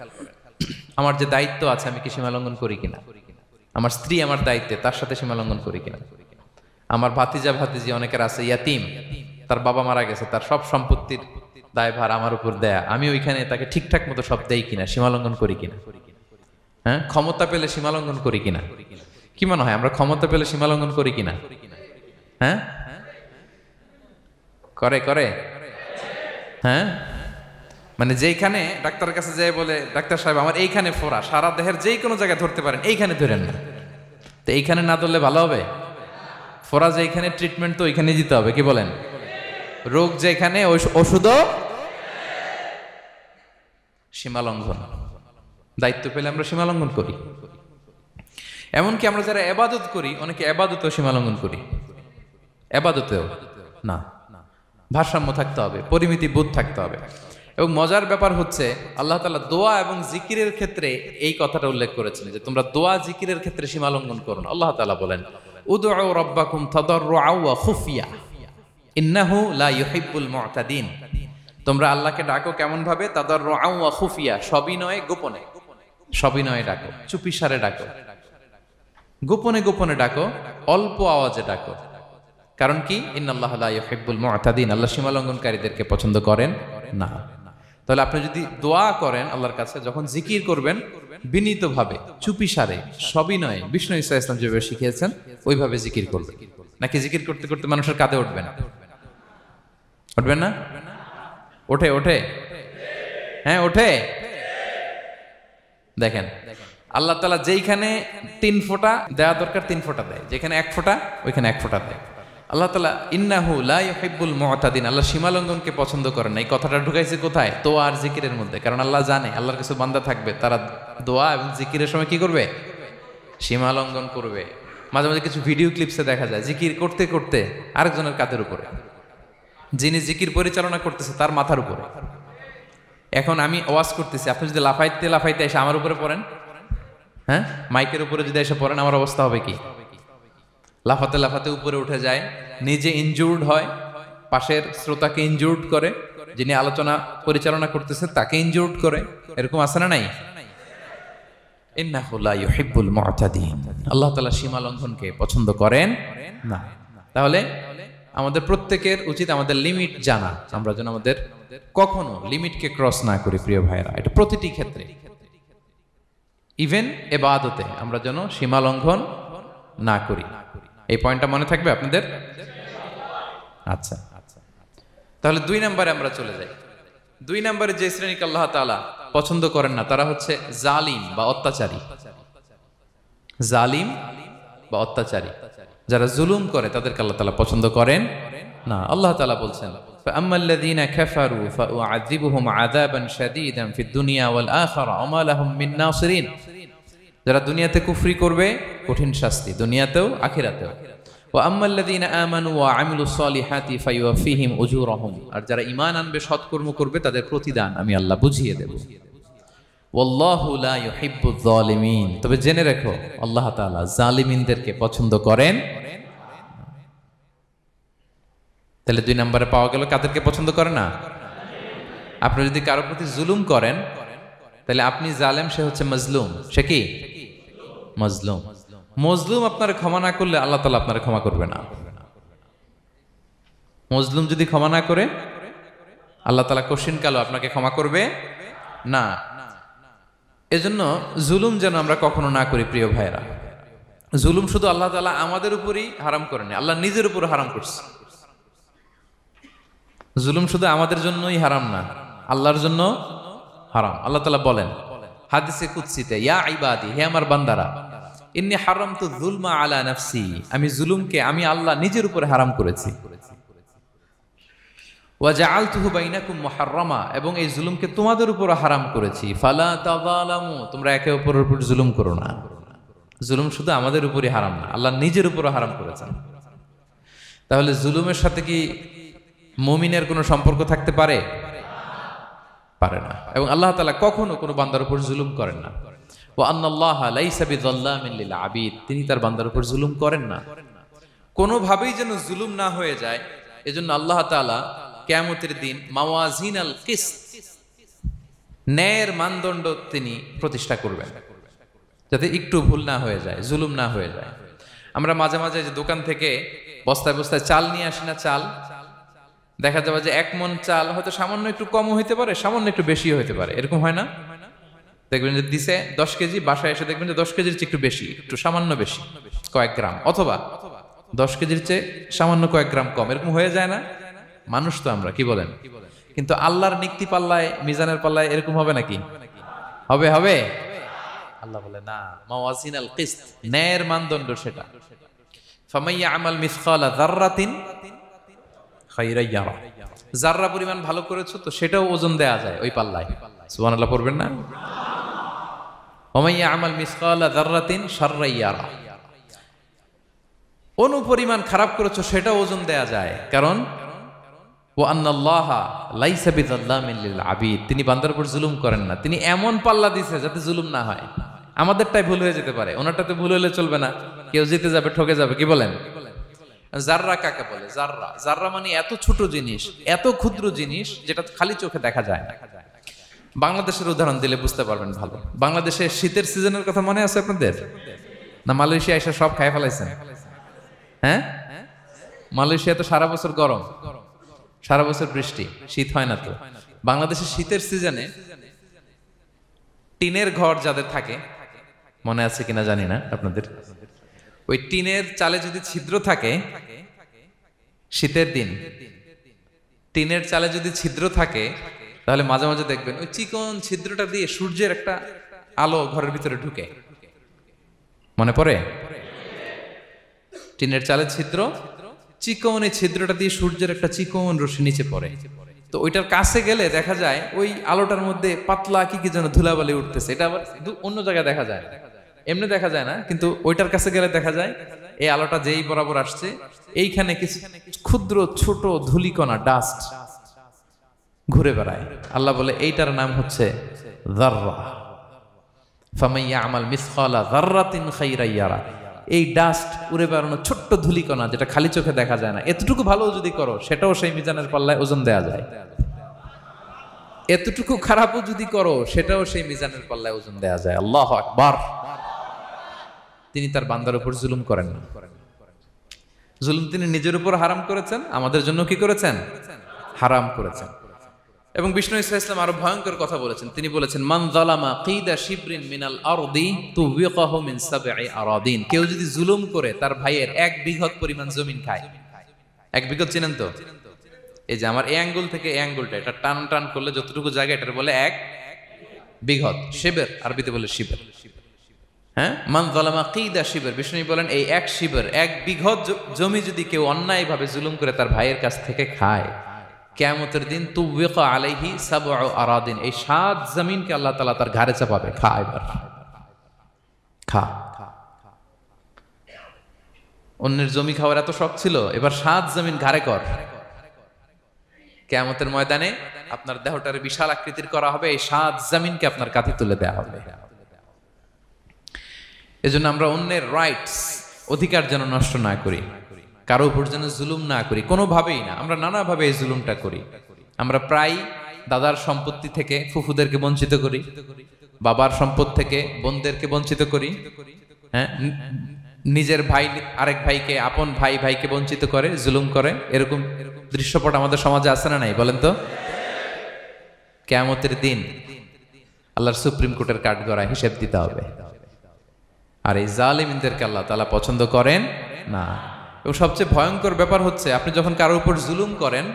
আমার যে দায়িত্ব আছে আমি কি সীমা লঙ্ঘন করি কিনা? আমার স্ত্রী আমার দায়িত্বে, তার সাথে সীমা লঙ্ঘন করি কিনা? আমার ভাতিজা ভাতিজি অনেকের আছে ইয়াতিম, তার বাবা মারা গেছে, তার সব সম্পত্তির দায়ভার আমার উপর দেয়া, আমি ওইখানে তাকে ঠিকঠাক মতো সব দেই কিনা, সীমা লঙ্ঘন করি কিনা? হ্যাঁ, ক্ষমতা পেলে সীমা লঙ্ঘন করি কিনা? কি মনে হয় আমরা ক্ষমতা পেলে সীমা লঙ্ঘন করি কিনা? হ্যাঁ, করে করে হ্যাঁ, মানে যেইখানে ডাক্তারের কাছে যাই বলে, ডাক্তার সাহেব আমার এইখানে ফোড়া, সারা দেহের যেই কোনো জায়গায় ধরতে পারেন, এইখানে ধরেন না, তো এইখানে না ধরলে ভালো হবে? ফোড়া যেইখানে, ট্রিটমেন্ট তো ওইখানে দিতে হবে, কি বলেন? রোগ যেখানে ওষুধও সীমা লঙ্ঘন। দায়িত্ব পেলে আমরা সীমা লঙ্ঘন করি। এমনকি আমরা যারা ইবাদত করি, অনেকে ইবাদতেও সীমা লঙ্ঘন করি, ইবাদতেও না। ভারসাম্য থাকতে হবে, পরিমিতি বোধ থাকতে হবে। এবং মজার ব্যাপার হচ্ছে আল্লাহ তাআলা দোয়া এবং জিকিরের ক্ষেত্রে এই কথাটা উল্লেখ করেছেন যে তোমরা দোয়া জিকিরের ক্ষেত্রে সীমা লঙ্ঘন করো না। আল্লাহ তাআলা বলেন, উদউ রাব্বাকুম তাদাররুআ ওয়া খুফিয়া ইন্নাহু লা ইউহিব্বুল মু'তাদিন। তোমরা আল্লাহকে ডাকো কেমন ভাবে? তাদাররুআ ওয়া খুফিয়া, সবিনয়ে গোপনে, সবিনয়ে ডাকো, চুপিসারে ডাকো, গোপনে গোপনে ডাকো, অল্প আওয়াজে ডাকো। কারণ কি? ইন্নাল্লাহা লা ইউহিব্বুল মু'তাদিন, আল্লাহ সীমা লঙ্ঘনকারীদেরকে পছন্দ করেন না। তাহলে আপনি যদি দোয়া করেন আল্লাহর কাছে, যখন জিকির করবেন বিনীতভাবে, চুপিসারে, সবিনয়ে, বিষ্ণু ঈসা ইসলাম যেভাবে শিখিয়েছেন ওইভাবে জিকির করবেন। নাকি জিকির করতে করতে মানুষের কাঁধে উঠবেন? উঠবেন না? ওঠে ওঠে, হ্যাঁ ওঠে। দেখেন আল্লাহ তাআলা যেইখানে 3 ফোঁটা দেওয়া দরকার 3 ফোঁটা দেয়, যেখানে 1 ফোঁটা ওইখানে 1 ফোঁটা দেয়। আল্লাহ তাআলা ইন্নাহু লা ইউহিব্বুল মু'তাদিন, আল্লাহ সীমা লঙ্ঘনকে পছন্দ করেন না। এই কথাটা ঢুকাইছে কোথায়? দোয়া আর জিকিরের মধ্যে। কারণ আল্লাহ জানে আল্লাহর কিছু বান্দা থাকবে তারা দোয়া এবং জিকিরের সময় কি করবে? সীমা লঙ্ঘন করবে। মাঝে মাঝে কিছু ভিডিও ক্লিপসে দেখা যায় জিকির করতে করতে আরেকজনের কাঁধের উপরে, যিনি জিকির পরিচালনা করতেছে তার মাথার উপরে। এখন আমি ওয়াজ করতেছি, আপনি যদি লাফাইতে লাফাইতে এসে আমার উপরে পড়েন, হ্যাঁ মাইকের উপরে যদি এসে পড়েন, আমার অবস্থা হবে কি? লাফাতে লাফাতে উপরে উঠে যায়, নিজে ইনজুর্ড হয়, পাশের শ্রোতাকে ইনজুর্ড করে, যিনি আলোচনা পরিচালনা করতেছে তাকে ইনজুর্ড করে। এরকম আছে না নাই? ইন্নাহু লা ইউহিব্বুল মু'তাদিন। আল্লাহ তাআলা সীমা লঙ্ঘনকে পছন্দ করেন না। তাহলে আমাদের প্রত্যেকের উচিত আমাদের লিমিট জানা, আমরা যেন আমাদের কখনো লিমিটকে ক্রস না করি প্রিয় ভাইরা। এটা প্রতিটি ক্ষেত্রে, ইভেন ইবাদতে আমরা যেন সীমা লঙ্ঘন না করি। এই পয়েন্টটা মনে থাকবে আপনাদের? আচ্ছা, তাহলে 2 নম্বরে আমরা চলে যাই। 2 নম্বরে যে শ্রেণীকে আল্লাহ তাআলা পছন্দ করেন না তারা হচ্ছে জালিম বা অত্যাচারী। জালিম বা অত্যাচারী, যারা জুলুম করে তাদেরকে আল্লাহ তাআলা পছন্দ করেন না। আল্লাহ তাআলা বলছেন, ফাআম্মাল্লাযীনা কাফারু ফাউআযিবুহুম আযাবান শাদীদান ফিদ দুনিয়া ওয়াল আখিরা ওয়া মা লাহুম মিন নাসিরিন। যারা দুনিয়াতে কুফরি করবে কঠিন শাস্তি দুনিয়াতেও আখিরাতেও। ওয়া আম্মাল্লাযীনা আমানু ওয়া আমিলুস সলিহাতি ফায়ুওয়াফিহিম উজুরাহুম। আর যারা ঈমান আনবে সৎকর্ম করবে তাদের প্রতিদান আমি আল্লাহ বুঝিয়ে দেব। ওয়াল্লাহু লা ইউহিব্বুয যালিমিন। তবে জেনে রেখো আল্লাহ তাআলা জালিমিনদেরকে পছন্দ করেন। তাহলে 2 নম্বরে পাওয়া গেল কাদেরকে পছন্দ করে না? আপনি যদি কারো প্রতি জুলুম করেন তাহলে আপনি জালেম, সে হচ্ছে মাজলুম। সে কি? মাজলুম। মজলুম আপনার ক্ষমা না করলে আল্লাহ তাআলা আপনার ক্ষমা করবে না। মজলুম যদি ক্ষমা না করে আল্লাহ তাআলা কঠিন কালো আপনাকে ক্ষমা করবে না। এজন্য জুলুম যেন আমরা কখনো না করি প্রিয় ভাইরা। জুলুম শুধু আল্লাহ তাআলা আমাদের উপরই হারাম করেনি, আল্লাহ নিজের উপর হারাম করছে। জুলুম শুধু আমাদের জন্যই হারাম না, আল্লাহর জন্য হারাম। আল্লাহ তাআলা বলেন হাদিসে কুদসিতে, ইয়া ইবাদি, হে আমার বান্দারা, ইন্নী হারামতু যুলমা আলা নাফসি, আমি জুলুমকে আমি আল্লাহ নিজের উপরে হারাম করেছি। ওয়া জাআলতুহু বাইনাকুম মুহাররামা, এবং এই জুলুমকে তোমাদের উপর হারাম করেছি। ফালা তাযালামু, তোমরা একে অপরের উপর জুলুম করো না। জুলুম শুধু আমাদের উপরই হারাম না, আল্লাহ নিজের উপরও হারাম করেছেন। তাহলে জুলুমের সাথে কি মুমিনের কোনো সম্পর্ক থাকতে পারে? পারে না। এবং আল্লাহ তাআলা কখনো কোনো বান্দার উপর জুলুম করেন না। ওয়া আন্নাল্লাহা লাইসা বিযাল্লামিন লিল আবিদ, তিনি তার বান্দার উপর জুলুম করেন না। কোনোভাবেই যেন জুলুম না হয়ে যায়, এজন্য আল্লাহ তাআলা কিয়ামতের দিন মাওয়াজিনাল কিসত, ন্যায়ের মানদণ্ড তিনি প্রতিষ্ঠা করবেন, যাতে একটু ভুল না হয়ে যায়, জুলুম না হয়ে যায়। আমরা মাঝে মাঝে যে দোকান থেকে বস্তায় বস্তায় চাল নিয়ে আসি না, চাল দেখা যাবে যে 1 মণ চাল হয়তো সামান্য একটু কমও হইতে পারে, সামান্য একটু বেশিও হইতে পারে। এরকম হয় না? দেখবেন যে দিছে 10 কেজি, বাসায় এসে দেখবেন যে 10 কেজির চেয়ে একটু বেশি, একটু সামান্য বেশি কয়েক গ্রাম, অথবা 10 কেজির চেয়ে সামান্য কয়েক গ্রাম কম। এরকম হয়ে যায় না? মানুষ তো আমরা, কি বলেন? কিন্তু আল্লাহর নিক্তি পাল্লায়, মিজানের পাল্লায় এরকম হবে নাকি? হবে? হবে? আল্লাহ বলে না, মাওয়াজিনাল কিসত, ন্যায়ের মানদণ্ড সেটা। ফামাইয়া আমাল মিসকালা যাররাতিন খায়রান ইয়ারা, যাররা পরিমাণ ভালো করেছো তো সেটাও ওজন দেয়া যায় ওই পাল্লায়। সুবহানাল্লাহ পড়বেন না? ওমাইয়া আমাল মিসকালা যাররাতিন শাররান ইয়ারা, অনুপরিমাণ খারাপ করেছো সেটাও ওজন দেয়া যায়। কারণ ওয়া আন্নাল্লাহা লাইসা বিযাল্লামিন লিল আবিদ, তিনি বান্দার উপর জুলুম করেন না। তিনি এমন পাল্লা দিয়েছে যাতে জুলুম না হয়। আমাদেরটাই ভুল হয়ে যেতে পারে, ওনারটাতে ভুল হলে চলবে না, কেউ জিতে যাবে, ঠকে যাবে। কি বলেন? জাররা কাকে বলে? জাররা, জাররা মানে এত ছোট জিনিস, এত ক্ষুদ্র জিনিস যেটা খালি চোখে দেখা যায় না। বাংলাদেশের উদাহরণ দিলে বুঝতে পারবেন ভালো। বাংলাদেশের শীতের সিজনের কথা মনে আছে আপনাদের? না মালয়েশিয়া এসে সব খাই ফেলাইছেন? হ্যাঁ, মালয়েশিয়া তো সারা বছর গরম, সারা বছর বৃষ্টি, শীত হয় না। তো বাংলাদেশের শীতের সিজনে টিনের ঘর যাদের থাকে, মনে আছে কিনা জানি না আপনাদের, ওই টিনের চালে যদি ছিদ্র থাকে, শীতের দিন টিনের চালে যদি ছিদ্র থাকে, তাহলে মাঝে মাঝে দেখবেন ওই চিকন ছিদ্রটা দিয়ে সূর্যের একটা আলো ঘরের ভিতরে ঢুকে। মনে পড়ে? টিনের চালের ছিদ্র, চিকন এই ছিদ্রটা দিয়ে সূর্যের একটা চিকন রশ্মি নিচে পড়ে। তো ওইটার কাছে গেলে দেখা যায় ওই আলোটার মধ্যে পাতলা কি কি যেন ধুলাবালি উঠতেছে। এটা আবার অন্য জায়গায় দেখা যায়, এমনি দেখা যায় না, কিন্তু ওইটার কাছে গেলে দেখা যায় এই আলোটা যেই বরাবর আসছে, এইখানে কিছু ক্ষুদ্র ছোট ধূলিকণা, ডাস্ট ঘুরে বেড়ায়। আল্লাহ বলে এইটার নাম হচ্ছে যাররা। ফামাইয়া আমাল মিসকালা যাররাতিন খায়রান ইয়ারা, এই ডাস্ট উড়ে বেড়ানো ছোট্ট ধূলিকণা যেটা খালি চোখে দেখা যায় না, এতটুকু ভালো যদি করো সেটাও সেই মিজানের পাল্লায় ওজন দেয়া যায়। এতটুকু খারাপও যদি করো সেটাও সেই মিজানের পাল্লায় ওজন দেয়া যায়। আল্লাহু আকবার। তিনি তার বান্দার উপর জুলুম করেন না। জুলুম তিনি নিজের উপর হারাম করেছেন, আমাদের জন্য কি করেছেন? হারাম করেছেন। এবং বিষ্ণু ইসা ইসলাম আরো ভয়ঙ্কর কথা বলেছেন। তিনি বলেছেন, মান যালামা কিদা শিবরিন মিনাল আরদি তুবিকাহু মিন সাবঈ আরাদিন। কেউ যদি জুলুম করে তার ভাইয়ের 1 বিঘত পরিমাণ জমিন খায়। 1 বিঘত চিনেন তো? এই যে আমার এই আঙ্গুল থেকে এই আঙ্গুলটা, এটা টান টান করলে যতটুকু জায়গা, এটার বলে 1 বিঘত। শিবের আরবিতে বলে শিবের। হ্যাঁ, মান যালামা কিদা শিবর। বিষ্ণু বলেন এই 1 শিবর, 1 বিঘত জমি যদি কেউ অন্যায়ভাবে জুলুম করে তার ভাইয়ের কাছ থেকে খায়, কিয়ামতের দিন তুবিকা আলাইহি সাবউ আরাদিন, এই 7 জমিনকে আল্লাহ তাআলা তার ঘাড়ে চাপাবে। খা এবার, খা। অন্যের জমি খাওয়ার এত শখ ছিল, এবার 7 জমিন ঘাড়ে কর। কিয়ামতের ময়দানে আপনার দেহটারে বিশাল আকৃতির করা হবে, এই 7 জমিনকে আপনার কাঁধে তুলে দেওয়া হবে। এজন্য আমরা অন্যের রাইটস, অধিকার যেন নষ্ট না করি, কারো উপর যেন জুলুম না করি, কোনোভাবেই না। আমরা নানাভাবে এই জুলুমটা করি। আমরা প্রায় দাদার সম্পত্তি থেকে ফুফুদেরকে বঞ্চিত করি, বাবার সম্পদ থেকে বোনদেরকে বঞ্চিত করি। হ্যাঁ, নিজের ভাই আরেক ভাইকে, আপন ভাই ভাইকে বঞ্চিত করে, জুলুম করে। এরকম দৃশ্যপট আমাদের সমাজে আছে না নাই বলেন তো? কিয়ামতের দিন আল্লাহর সুপ্রিম কোর্টের কাঠগড়ায় হিসেব দিতে হবে। আর এই জালিমদেরকে আল্লাহ তাআলা পছন্দ করেন না। এবং সবচেয়ে ভয়ঙ্কর ব্যাপার হচ্ছে, আপনি যখন কারোর উপর জুলুম করেন,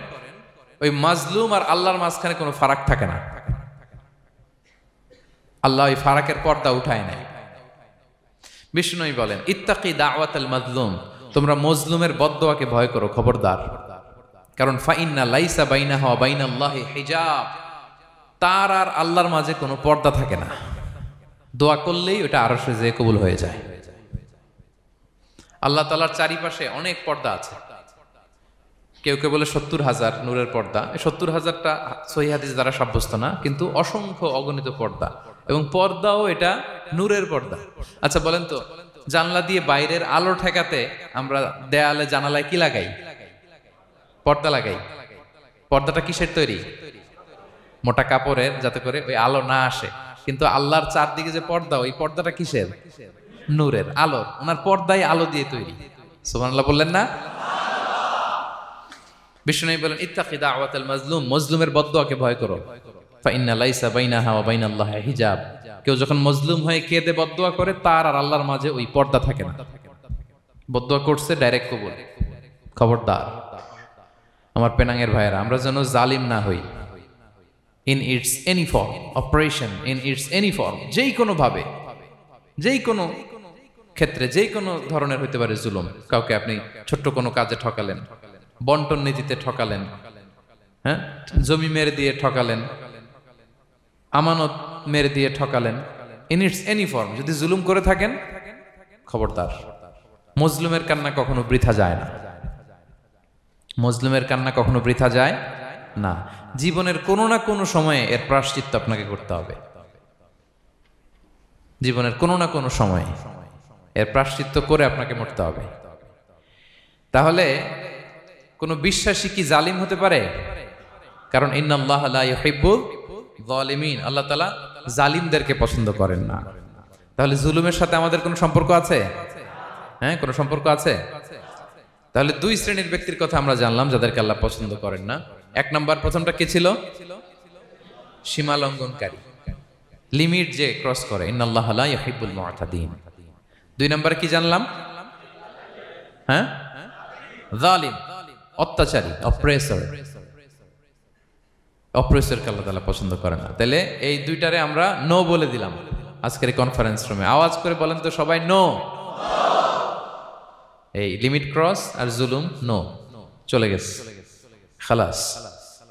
ওই মাজলুম আর আল্লাহর মাঝখানে কোনো ফারাক থাকে না। আল্লাহ ওই ফারাকের পর্দা উঠায় নাই। বিষ্ণুই বলেন, ইত্তাকি দাওয়াতাল মাজলুম, তোমরা মজলুমের বদদোয়াকে ভয় করো, খবরদার। কারণ ফাইন্না লাইসা বাইনাহা ওয়া বাইনাল্লাহি হিজাব, তার আর আল্লাহর মাঝে কোনো পর্দা থাকে না। দোয়া করলেই ওটা আরশে যেয়ে কবুল হয়ে যায়। আল্লাহ তাআলার চারিপাশে অনেক পর্দা আছে। কেউ কেউ বলে 70,000 নূরের পর্দা। 70,000টা সহিহ হাদিস দ্বারা সাব্যস্ত না, কিন্তু অসংখ্য অগণিত পর্দা, এবং পর্দাও এটা নূরের পর্দা। আচ্ছা বলেন তো, জানলা দিয়ে বাইরের আলো ঠেকাতে আমরা দেয়ালে জানালায় কি লাগাই? পর্দা লাগাই। পর্দাটা কিসের তৈরি? মোটা কাপড়ের, যাতে করে ওই আলো না আসে। কিন্তু আল্লাহর চারদিকে যে পর্দা, ওই পর্দাটা কিসের? নূরের, আলোর। ওনার পর্দায় আলো দিয়ে তৈরি। সুবহানাল্লাহ বললেন না? বিষ্ণু বলেন, ইত্তাকি দাওয়াতাল মাজলুম, মজলুমের বদদোয়াকে ভয় করো। ফাইন্না লাইসা বাইনাহা ওয়া বাইনাল্লাহি হিজাব, কেউ যখন মজলুম হয়ে কেঁদে বদদোয়া করে, তার আর আল্লাহর মাঝে ওই পর্দা থাকে না। বদদোয়া করছে, ডাইরেক্ট কবুল। খবরদার আমার পেনাঙ্গের ভাইয়েরা, আমরা যেন জালিম না হই। In it's any form, operation in it's any form, যেই কোনো ভাবে, যেই কোনো ক্ষেত্রে, যেই কোনো ধরনের হইতে পারে জুলুম। কাউকে আপনি ছোট্ট কোনো কাজে ঠকালেন, বন্টন নীতিতে ঠকালেন, হ্যাঁ, জমি মেরে দিয়ে ঠকালেন, আমানত মেরে দিয়ে ঠকালেন, ইন ইটস এনি ফর্ম যদি জুলুম করে থাকেন, খবরদার। মজলুমের কান্না কখনো বৃথা যায় না। মজলুমের কান্না কখনো বৃথা যায় না। জীবনের কোনো না কোনো সময়ে এর প্রায়শ্চিত্ত আপনাকে করতে হবে। জীবনের কোনো না কোনো সময়ে এর প্রায়শ্চিত্ত করে আপনাকে মরতে হবে। তাহলে কোন বিশ্বাসী কি জালিম হতে পারে? কারণ ইন্নাল্লাহা লা ইউহিব্বুল যালিমিন, আল্লাহ তাআলা জালিমদেরকে পছন্দ করেন না। তাহলে জুলুমের সাথে আমাদের কোনো সম্পর্ক আছে? হ্যাঁ, কোনো সম্পর্ক আছে। তাহলে 2 শ্রেণীর ব্যক্তির কথা আমরা জানলাম যাদেরকে আল্লাহ পছন্দ করেন না। 1 নাম্বার, প্রথমটা কে ছিল? সীমা লঙ্ঘনকারী, লিমিট যে ক্রস করে, ইন্নাল্লাহা লা ইউহিব্বুল মুআতাদিন। 2 নাম্বার কি জানলাম? হ্যাঁ, জালিম, অত্যাচারী, অপ্রেসর। অপ্রেসরকে আল্লাহ তাআলা পছন্দ করেন না। তাহলে এই 2টারে আমরা নো বলে দিলাম আজকের কনফারেন্স রুমে। আওয়াজ করে বলেন তো সবাই, নো। এই লিমিট ক্রস আর জুলুম, নো, চলে গেছে, খালাস।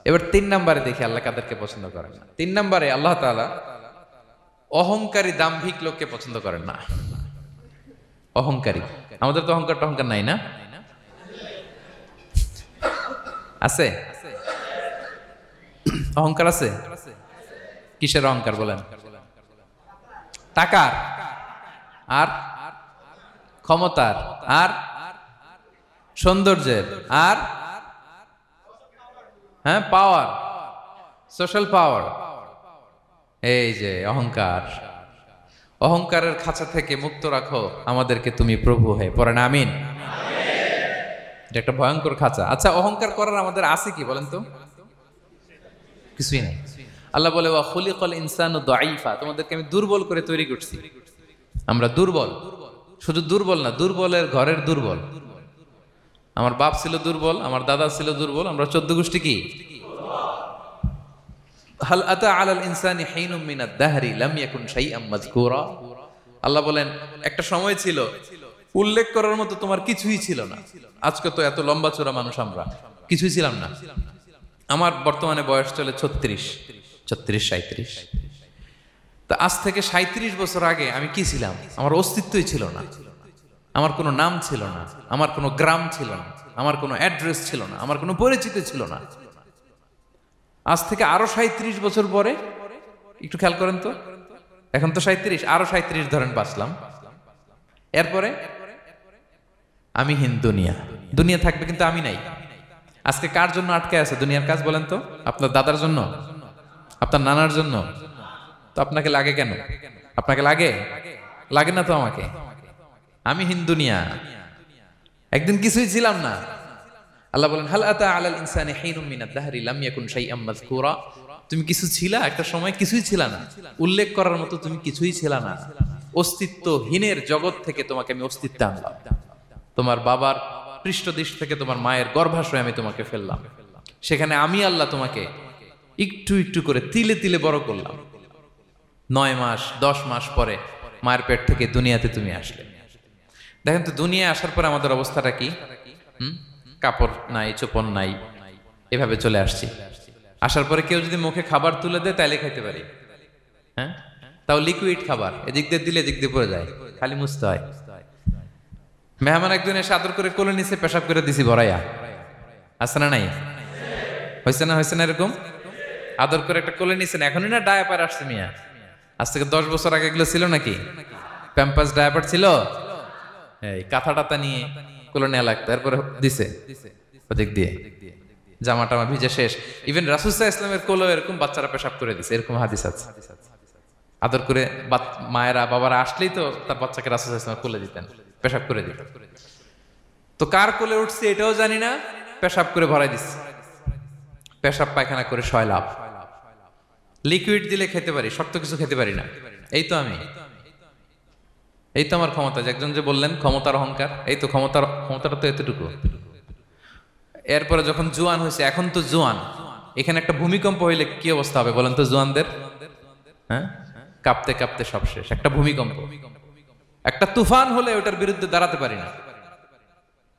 এবার 3 নম্বরে দেখি আল্লাহ কাদেরকে পছন্দ করেন না। 3 নম্বরে আল্লাহ তাআলা অহংকারী, দাম্ভিক লোককে পছন্দ করেন না। অহংকারী, আমাদের তো অহংকার টহংকার নাই না? আছে? অহংকার আছে? কিসের অহংকার বলেন? টাকার, আর ক্ষমতার, আর সৌন্দর্যের, আর হ্যাঁ পাওয়ার, সোশ্যাল পাওয়ার, এই যে অহংকার, অহংকারের খাঁচা থেকে মুক্ত রাখো আমাদেরকে তুমি প্রভু হয়ে, পড়েন আমিন। এটা একটা ভয়ঙ্কর খাঁচা। আচ্ছা, অহংকার করার আমাদের আছে কি বলেন তো? কিছুই নাই। আল্লাহ বলে ওয়া খুলিকাল ইনসানু দাঈফা, তোমাদেরকে আমি দুর্বল করে তৈরি করছি। আমরা দুর্বল, শুধু দুর্বল না, দুর্বলের ঘরের দুর্বল। আমার বাপ ছিল দুর্বল, আমার দাদা ছিল দুর্বল, আমরা 14 গোষ্ঠী কি? হাল আতা আলাল ইনসানি হিনুম মিনাদ দাহরি লাম ইয়াকুন শাইআম মাযকুরা। আল্লাহ বলেন একটা সময় ছিল উল্লেখ করার মতো তোমার কিছুই ছিল না। আজকে তো এত লম্বা চওড়া মানুষ, আমরা কিছুই ছিলাম না। আমার বর্তমানে বয়স চলে 36, 37। তা আজ থেকে 37 বছর আগে আমি কি ছিলাম? আমার অস্তিত্বই ছিল না, আমার কোনো নাম ছিল না, আমার কোনো গ্রাম ছিল না, আমার কোনো অ্যাড্রেস ছিল না, আমার কোনো পরিচিত ছিল না। আজ থেকে আরো 37 বছর পরে একটু খেয়াল করেন তো, এখন তো 37, আরো 37 ধরেন বাঁচলাম। এরপরে আমি দুনিয়া, দুনিয়া থাকবে কিন্তু আমি নাই। আজকে কার জন্য আটকে আছে দুনিয়ার কাজ বলেন তো? আপনার দাদার জন্য, আপনার নানার জন্য। তো আপনাকে লাগে কেন? আপনাকে লাগে? লাগে না তো আমাকে। আমি দুনিয়া, একদিন কিছুই ছিলাম না। আল্লাহ বলেন হাল আতা আলাল ইনসানি হিনুম মিনাদ দাহরি লাম ইয়াকুন শাইআম মাযকুরা। তুমি কিছু ছিলা, একটা সময় কিছুই ছিলা না, উল্লেখ করার মতো তুমি কিছুই ছিলা না। অস্তিত্বহীনের জগৎ থেকে তোমাকে আমি অস্তিত্বে আনলাম। তোমার বাবার পৃষ্ঠদেশ থেকে তোমার মায়ের গর্ভাশয়ে আমি তোমাকে ফেললাম। সেখানে আমি আল্লাহ তোমাকে একটু একটু করে তিলে তিলে বড় করলাম। 9 মাস 10 মাস পরে মায়ের পেট থেকে দুনিয়াতে তুমি আসলে। দেখেন তো দুনিয়ায় আসার পরে আমাদের অবস্থাটা কি? কাপড় নাই, চোপন নাই, এভাবে চলে আসছি। আসার পরে কেউ যদি মুখে খাবার তুলে দেয় তাইলে খাইতে পারি, হ্যাঁ, তাও লিকুইড খাবার, এদিক দিয়ে দিলে এদিক দিয়ে পড়ে যায়, খালি মুছতে হয়। মেহমান একজন এসে আদর করে কোলে নিচে পেশাব করে দিছি ভরাইয়া, আছে না নাই? হয়েছে না, হয়েছে না এরকম? আদর করে একটা কোলে নিছেন, এখনই না ডায়াপার আসছে মিয়া। আজ থেকে 10 বছর আগে এগুলো ছিল নাকি? প্যাম্পাস ডায়াপার ছিল, এই কাঁথা টাতা নিয়ে কোলে নেওয়া লাগতো, এরপরে দিছে ওদিক দিয়ে, জামা টামা ভিজে শেষ। ইভেন রাসূল সাল্লাল্লাহু আলাইহি ওয়াসাল্লামের কোলে এরকম বাচ্চারা পেশাব করে দিছে, এরকম হাদিস আছে। আদর করে মায়েরা বাবারা আসলেই তো তার বাচ্চাকে রাসূল সাল্লাল্লাহু আলাইহি ওয়াসাল্লাম কোলে দিতেন, পেশাব করে দিতেন। তো কার কোলে উঠছে এটাও জানি না, পেশাব করে ভরাই দিচ্ছে। পেশাব পায়খানা করে শয়লাভ। লিকুইড দিলে খেতে পারি, শক্ত কিছু খেতে পারি না। এই তো আমি, এই তো আমার ক্ষমতা। একজন যে বললেন ক্ষমতার অহংকার, এই তো ক্ষমতাটা তো এতটুকু। এরপরে যখন জোয়ান হয়েছে, এখন তো জোয়ান, এখানে একটা ভূমিকম্প হইলে কি অবস্থা হবে বলেন তো জোয়ানদের? হ্যাঁ, কাঁপতে কাঁপতে সব শেষ। একটা ভূমিকম্প, একটা তুফান হলে ওটার বিরুদ্ধে দাঁড়াতে পারি না।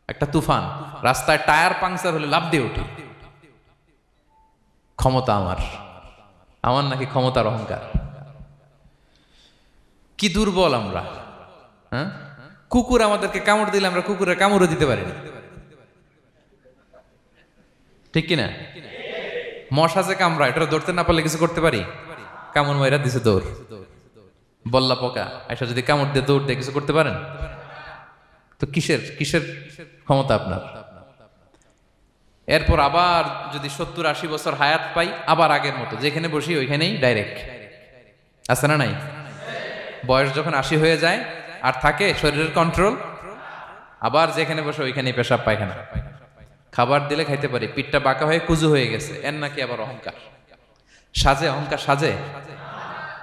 একটা তুফান, রাস্তায় টায়ার পাংচার হলে লাফ দিয়ে উঠি। ক্ষমতা আমার নাকি ক্ষমতার অহংকার? কি দুর্বল আমরা, হ্যাঁ? কুকুর আমাদেরকে কামড় দিলে আমরা কুকুরের কামড়ও দিতে পারি না, ঠিক কিনা? মশা যে কামড়া, এটা ধরতে না পারলে কিছু করতে পারি? কামড় মাইরা দিছে দৌড়। বল্লা পোকা এসে যদি কামড় দিয়ে দৌড় দিয়ে কিছু করতে পারেন? তো কিসের ক্ষমতা আপনার? এরপর আবার যদি 70-80 বছর হায়াত পাই, আবার আগের মতো যেখানে বসি ওইখানেই ডাইরেক্ট, আছে না নাই? বয়স যখন 80 হয়ে যায় আর থাকে শরীরের কন্ট্রোল, আবার যেখানে বসে ওইখানেই পেশাব পায়খানা। খাবার দিলে খাইতে পারি, পিঠটা বাঁকা হয়ে কুজু হয়ে গেছে, এর নাকি আবার অহংকার? সাজে অহংকার, সাজে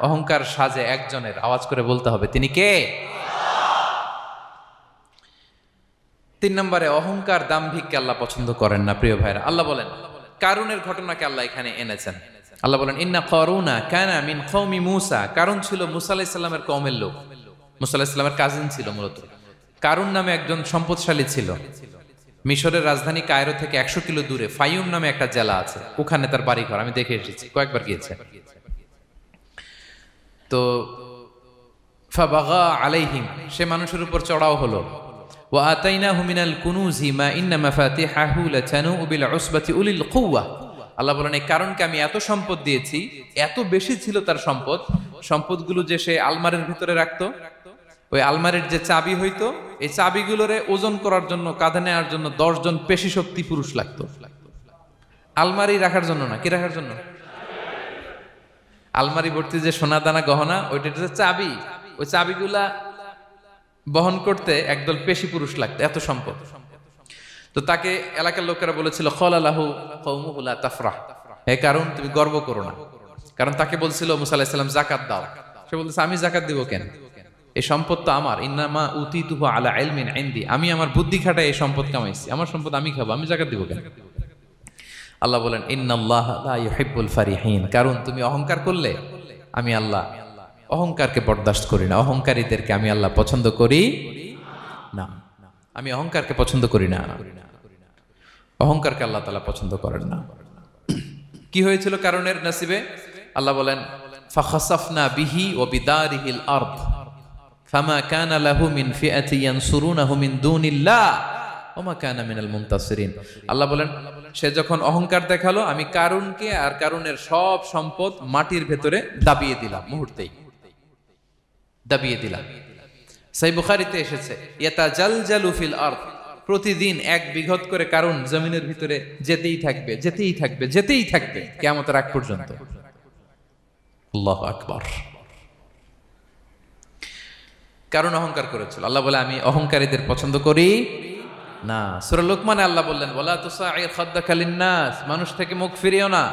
অহংকার, সাজে একজনের। আওয়াজ করে বলতে হবে তিনি কে? 3 নম্বরে অহংকার, দাম্ভিককে আল্লাহ পছন্দ করেন না। প্রিয় ভাইরা, আল্লাহ বলেন কারুনের ঘটনাকে আল্লাহ এখানে এনেছেন। আল্লাহ বলেন ইন্না কারুনা কানা মিন কওমি মূসা। কারুন ছিল মুসা আলাইহিস সালামের কওমের লোক, মুসা আলাইহিস সালামের কাজিন ছিল মূলত। কারুন নামে একজন সম্পদশালী ছিল। মিশরের রাজধানী কায়রো থেকে 100 কিলো দূরে ফাইউম নামে একটা জেলা আছে, ওখানে তার বাড়ি ঘর। আমি দেখে এসেছি, কয়েকবার গিয়েছে। তো ফাবাগা আলাইহিম, সে মানুষের উপর চড়াও হলো। ওয়া আতাইনাহু মিনাল কুনুজি মা ইন্না মাফাতিহাহু লাতানু বিল উসবাতি উলিল কুওয়া। আল্লাহ বলেন এই কারণকে আমি এত সম্পদ দিয়েছি, এত বেশি ছিল তার সম্পদ, সম্পদগুলো যে সে আলমারির ভিতরে রাখতো, ওই আলমারির যে চাবি হইতো, এই চাবিগুলোরে ওজন করার জন্য, কাঁধে নেওয়ার জন্য 10 জন পেশি শক্তি পুরুষ লাগতো। আলমারি রাখার জন্য না, কি রাখার জন্য? আলমারি ভর্তি যে সোনা দানা গহনা, ওইটা হচ্ছে চাবি। ওই চাবিগুলা বহন করতে একদল পেশি পুরুষ লাগতো, এত সম্পদ। তো তাকে এলাকার লোকেরা বলেছিল খলালাহু কওমুহু লা তাফরাহ, হে কারণ তুমি গর্ব করো না। কারণ তাকে বলছিল মুসা আলাইহিস সালাম যাকাত দাও, সে বলতেছে আমি যাকাত দিব কেন, এই সম্পদ তো আমার। ইন্নামা উতিতুহু আলা ইলমিন ইনদি, আমি আমার বুদ্ধি খাটায় এই সম্পদ কামাইছি, আমার সম্পদ আমি খাবো, আমি যাকাত দিব কেন। আল্লাহ বলেন ইন্নাল্লাহা লা ইউহিব্বুল ফারিহিন, কারণ তুমি অহংকার করলে আমি আল্লাহ অহংকারকে বরদাস্ত করি না, অহংকারীদেরকে আমি আল্লাহ পছন্দ করি না। আমি অহংকারকে পছন্দ করি না, অহংকারকে আল্লাহ তাআলা পছন্দ করেন না। কি হয়েছিল কারণের নসিবে? আল্লাহ বলেন ফাখাসাফনা বিহি ওয়া বিদারিহিল আরদ ফামা কানা লাহু মিন ফিআতি ইয়ানসুরুনাহু মিন দুনিল্লাহ ওয়া মা কানা মিনাল মুনতাসিরিন। আল্লাহ বলেন সে যখন অহংকার দেখালো, আমি কারুনকে আর কারুনের সব সম্পদ মাটির ভেতরে দাবিয়ে দিলাম, মুহূর্তেই দাবিয়ে দিলাম। সহিহ বুখারীতে এসেছে ইয়াতাজালজালু ফিল আরদ, প্রতিদিন 1 বিঘত করে কারণ জমিনের ভিতরে যেতেই থাকবে, যেতেই থাকবে, যেতেই থাকবে কিয়ামতের আগ পর্যন্ত। আল্লাহু আকবার। কারণ অহংকার করেছিল। আল্লাহ বলে আমি অহংকারীদের পছন্দ করি না। সূরা লুকমানে আল্লাহ বললেন ওয়ালা তুসাইর খাদ্দাকা লিন্নাস, মানুষ থেকে মুখ ফিরিও না।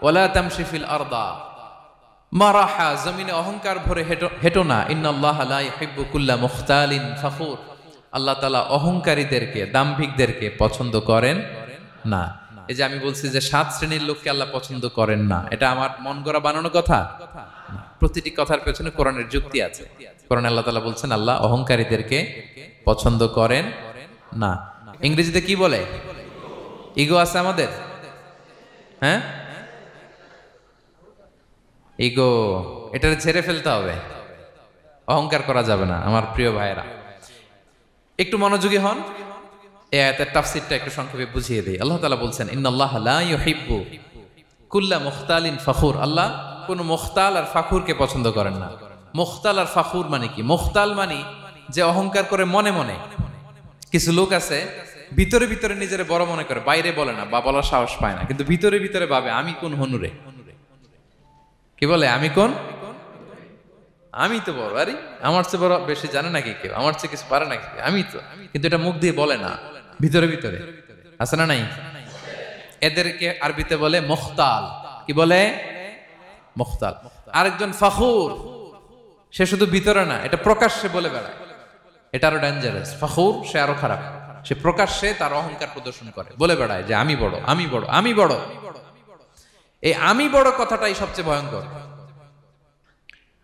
ওয়ালা তামশি ফিল আরদা মারাহা, জমিনে অহংকার ভরে হেঁটো না। ইন্নাল্লাহা লা ইউহিব্বু কুল্লা মুখতালিন ফখুর, আল্লাহ তাআলা অহংকারীদেরকে, দাম্ভিকদেরকে পছন্দ করেন না। এই যে আমি বলছি যে 7 শ্রেণীর লোককে আল্লাহ পছন্দ করেন না, এটা আমার মন গড়া বানানো কথা। প্রতিটি কথার পেছনে কোরআনের যুক্তি আছে। কোরআনে আল্লাহ তাআলা বলছেন আল্লাহ অহংকারীদেরকে পছন্দ করেন না। ইংরেজিতে কি বলে? ইগো আছে আমাদের, হ্যাঁ ইগো, এটা ছেড়ে ফেলতে হবে, অহংকার করা যাবে না। আমার প্রিয় ভাইয়েরা একটু মনোযোগী হন, এই আয়াতের তাফসীরটা একটু সংক্ষেপে বুঝিয়ে দেই। আল্লাহ তাআলা বলছেন ইন্নাল্লাহা লা ইউহিব্বু কুল্লা মুখতালিন ফখুর, আল্লাহ কোন মুখতাল আর ফাখুরকে পছন্দ করেন না। মুখতাল আর ফাখুর মানে কি? মুখতাল মানে যে অহংকার করে মনে মনে। কিছু লোক আছে ভিতরে ভিতরে নিজের বড় মনে করে, বাইরে বলে না বা বলার সাহস পায় না, কিন্তু ভিতরে ভিতরে ভাবে আমি কোন হনুরে, কি বলে আমি কোন, আমি তো বড়, আরে আমার চেয়ে বড় বেশি জানে নাকি কেউ, আমার চেয়ে কিছু পারে নাকি, আমি তো, কিন্তু এটা মুখ দিয়ে বলে না, ভিতরে ভিতরে আছে না নাই? এদেরকে আরবিতে বলে মুখতাল। কি বলে? মুখতাল। আরেকজন ফাখুর, সে শুধু ভিতরে না, এটা প্রকাশ্যে বলে বেড়ায়, এটা আরো ডেঞ্জারাস। ফাখুর সে আরো খারাপ, সে প্রকাশ্যে তার অহংকার প্রদর্শন করে, বলে বেড়ায় যে আমি বড়, আমি বড়, আমি বড়। এই আমি বড় কথাটাই সবচেয়ে ভয়ঙ্কর।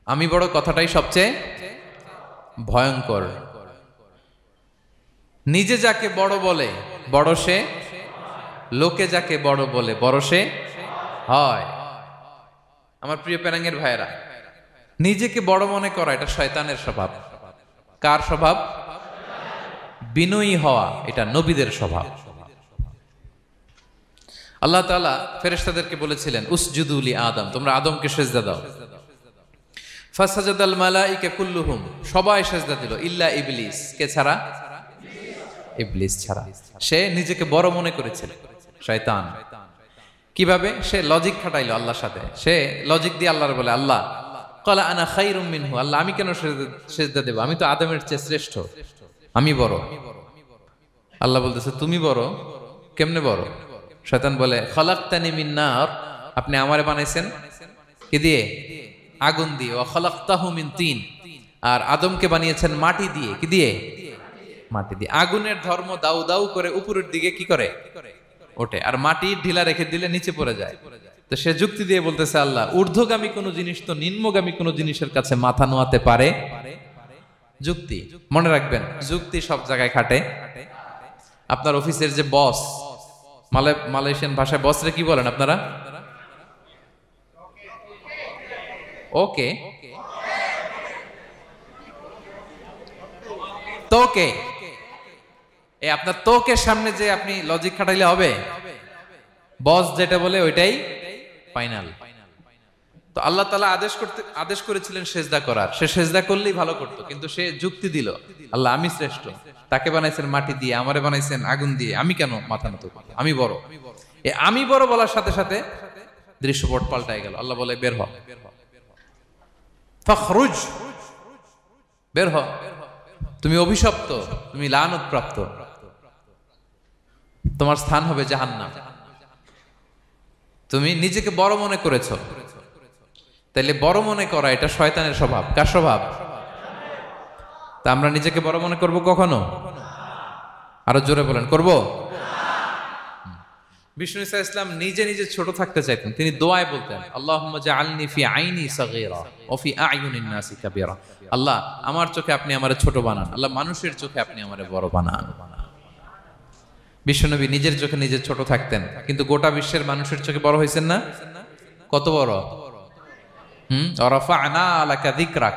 আমি বড় কথাটাই সবচেয়ে ভয়ঙ্কর। নিজে যাকে বড় বলে বড় সে, লোকে যাকে বড় বলে বড় সে হয়। আমার প্রিয় পেনাঙ্গের ভাইয়েরা, নিজেকে বড় মনে করা এটা শয়তানের স্বভাব। কার স্বভাব? বিনয়ী হওয়া এটা নবীদের স্বভাব। আল্লাহ তাআলা ফেরেশতাদেরকে বলেছিলেন উসজুদু লি আদম, তোমরা আদমকে সিজদা দাও। ফাসাজাদাল মালাইকা কুল্লুহুম, সবাই সিজদা দিল ইল্লা ইবলিস, কে ছাড়া? ইবলিস ছাড়া। সে নিজেকে বড় মনে করেছিল, শয়তান। কিভাবে? সে লজিক খাটাইলো আল্লাহর সাথে। সে লজিক দিয়ে আল্লাহর বলে আল্লাহ ক্বালা আনা খায়রুম মিনহু, আল্লাহ আমি কেন সিজদা দেব, আমি তো আদমের চেয়ে শ্রেষ্ঠ, আমি বড়। আল্লাহ বলতেছে তুমি বড়, কেমনে বড়? শয়তান বলে খালাকতানি মিন নার, আপনি আমারে বানাইছেন কি দিয়ে? আগুন দিয়ে। ওয়া খালাকতাহু মিন তিন, আর আদমকে বানিয়েছেন মাটি দিয়ে। কি দিয়ে? মাটি দিয়ে। আগুনের ধর্ম দাউ দাউ করে উপরের দিকে কি করে? ওঠে, আর মাটি ঢিলা রেখে দিলে নিচে পড়ে যায়। তো সে যুক্তি দিয়ে বলতেছে আল্লাহ ঊর্ধ্বগামী কোন জিনিস তো নিম্নগামী কোন জিনিসের কাছে মাথা নোয়াতে পারে? যুক্তি। মনে রাখবেন যুক্তি সব জায়গায় খাটে। আপনার অফিসের যে বস, মালয়েশিয়ান ভাষায় বসরে কি বলেন আপনারা? ওকে, তোকে। এই আপনার তোকের সামনে যে আপনি লজিক খাটাইলে হবে? বস যেটা বলে ওইটাই ফাইনাল। তো আল্লাহ তাআলা আদেশ করেছিলেন সেজদা করার, সে সেজদা করলেই ভালো করতো, কিন্তু সে যুক্তি দিল আল্লাহ আমি শ্রেষ্ঠ, তাকে বানাইছেন মাটি দিয়ে, আমারে বানাইছেন আগুন দিয়ে, আমি কেন মাথা নত করব, আমি বড়। এই আমি বড় বলার সাথে সাথে দৃশ্যপট পাল্টায় গেল। আল্লাহ বলে বের হ, ফখরুজ, বের হ, তুমি অভিশপ্ত, তুমি লানত প্রাপ্ত, তোমার স্থান হবে জাহান্নাম। তুমি নিজেকে বড় মনে করেছ, তাইলে বড় মনে করা এটা শয়তানের স্বভাব। কার স্বভাব? তা আমরা নিজেকে বড় মনে করব কখনো? আরো জোরে বলেন, করব? বিষ্ণু ঈসা ইসলাম নিজে নিজে ছোট থাকতে চাইতেন। তিনি দোয়ায় বলতেন, আল্লাহুম্মা জাআলনি ফি আইনি সাগীরা ওয়া ফি আ'য়ুনিন নাসি কাবীরা। আল্লাহ, আমার চোখে আপনি আমারে ছোট বানান, আল্লাহ মানুষের চোখে আপনি আমারে বড় বানান। বিশ্বনবী নিজের চোখে নিজে ছোট থাকতেন, কিন্তু গোটা বিশ্বের মানুষের চোখে বড় হয়েছেন না? কত বড়? রাফা'না লাকা যিকরাক।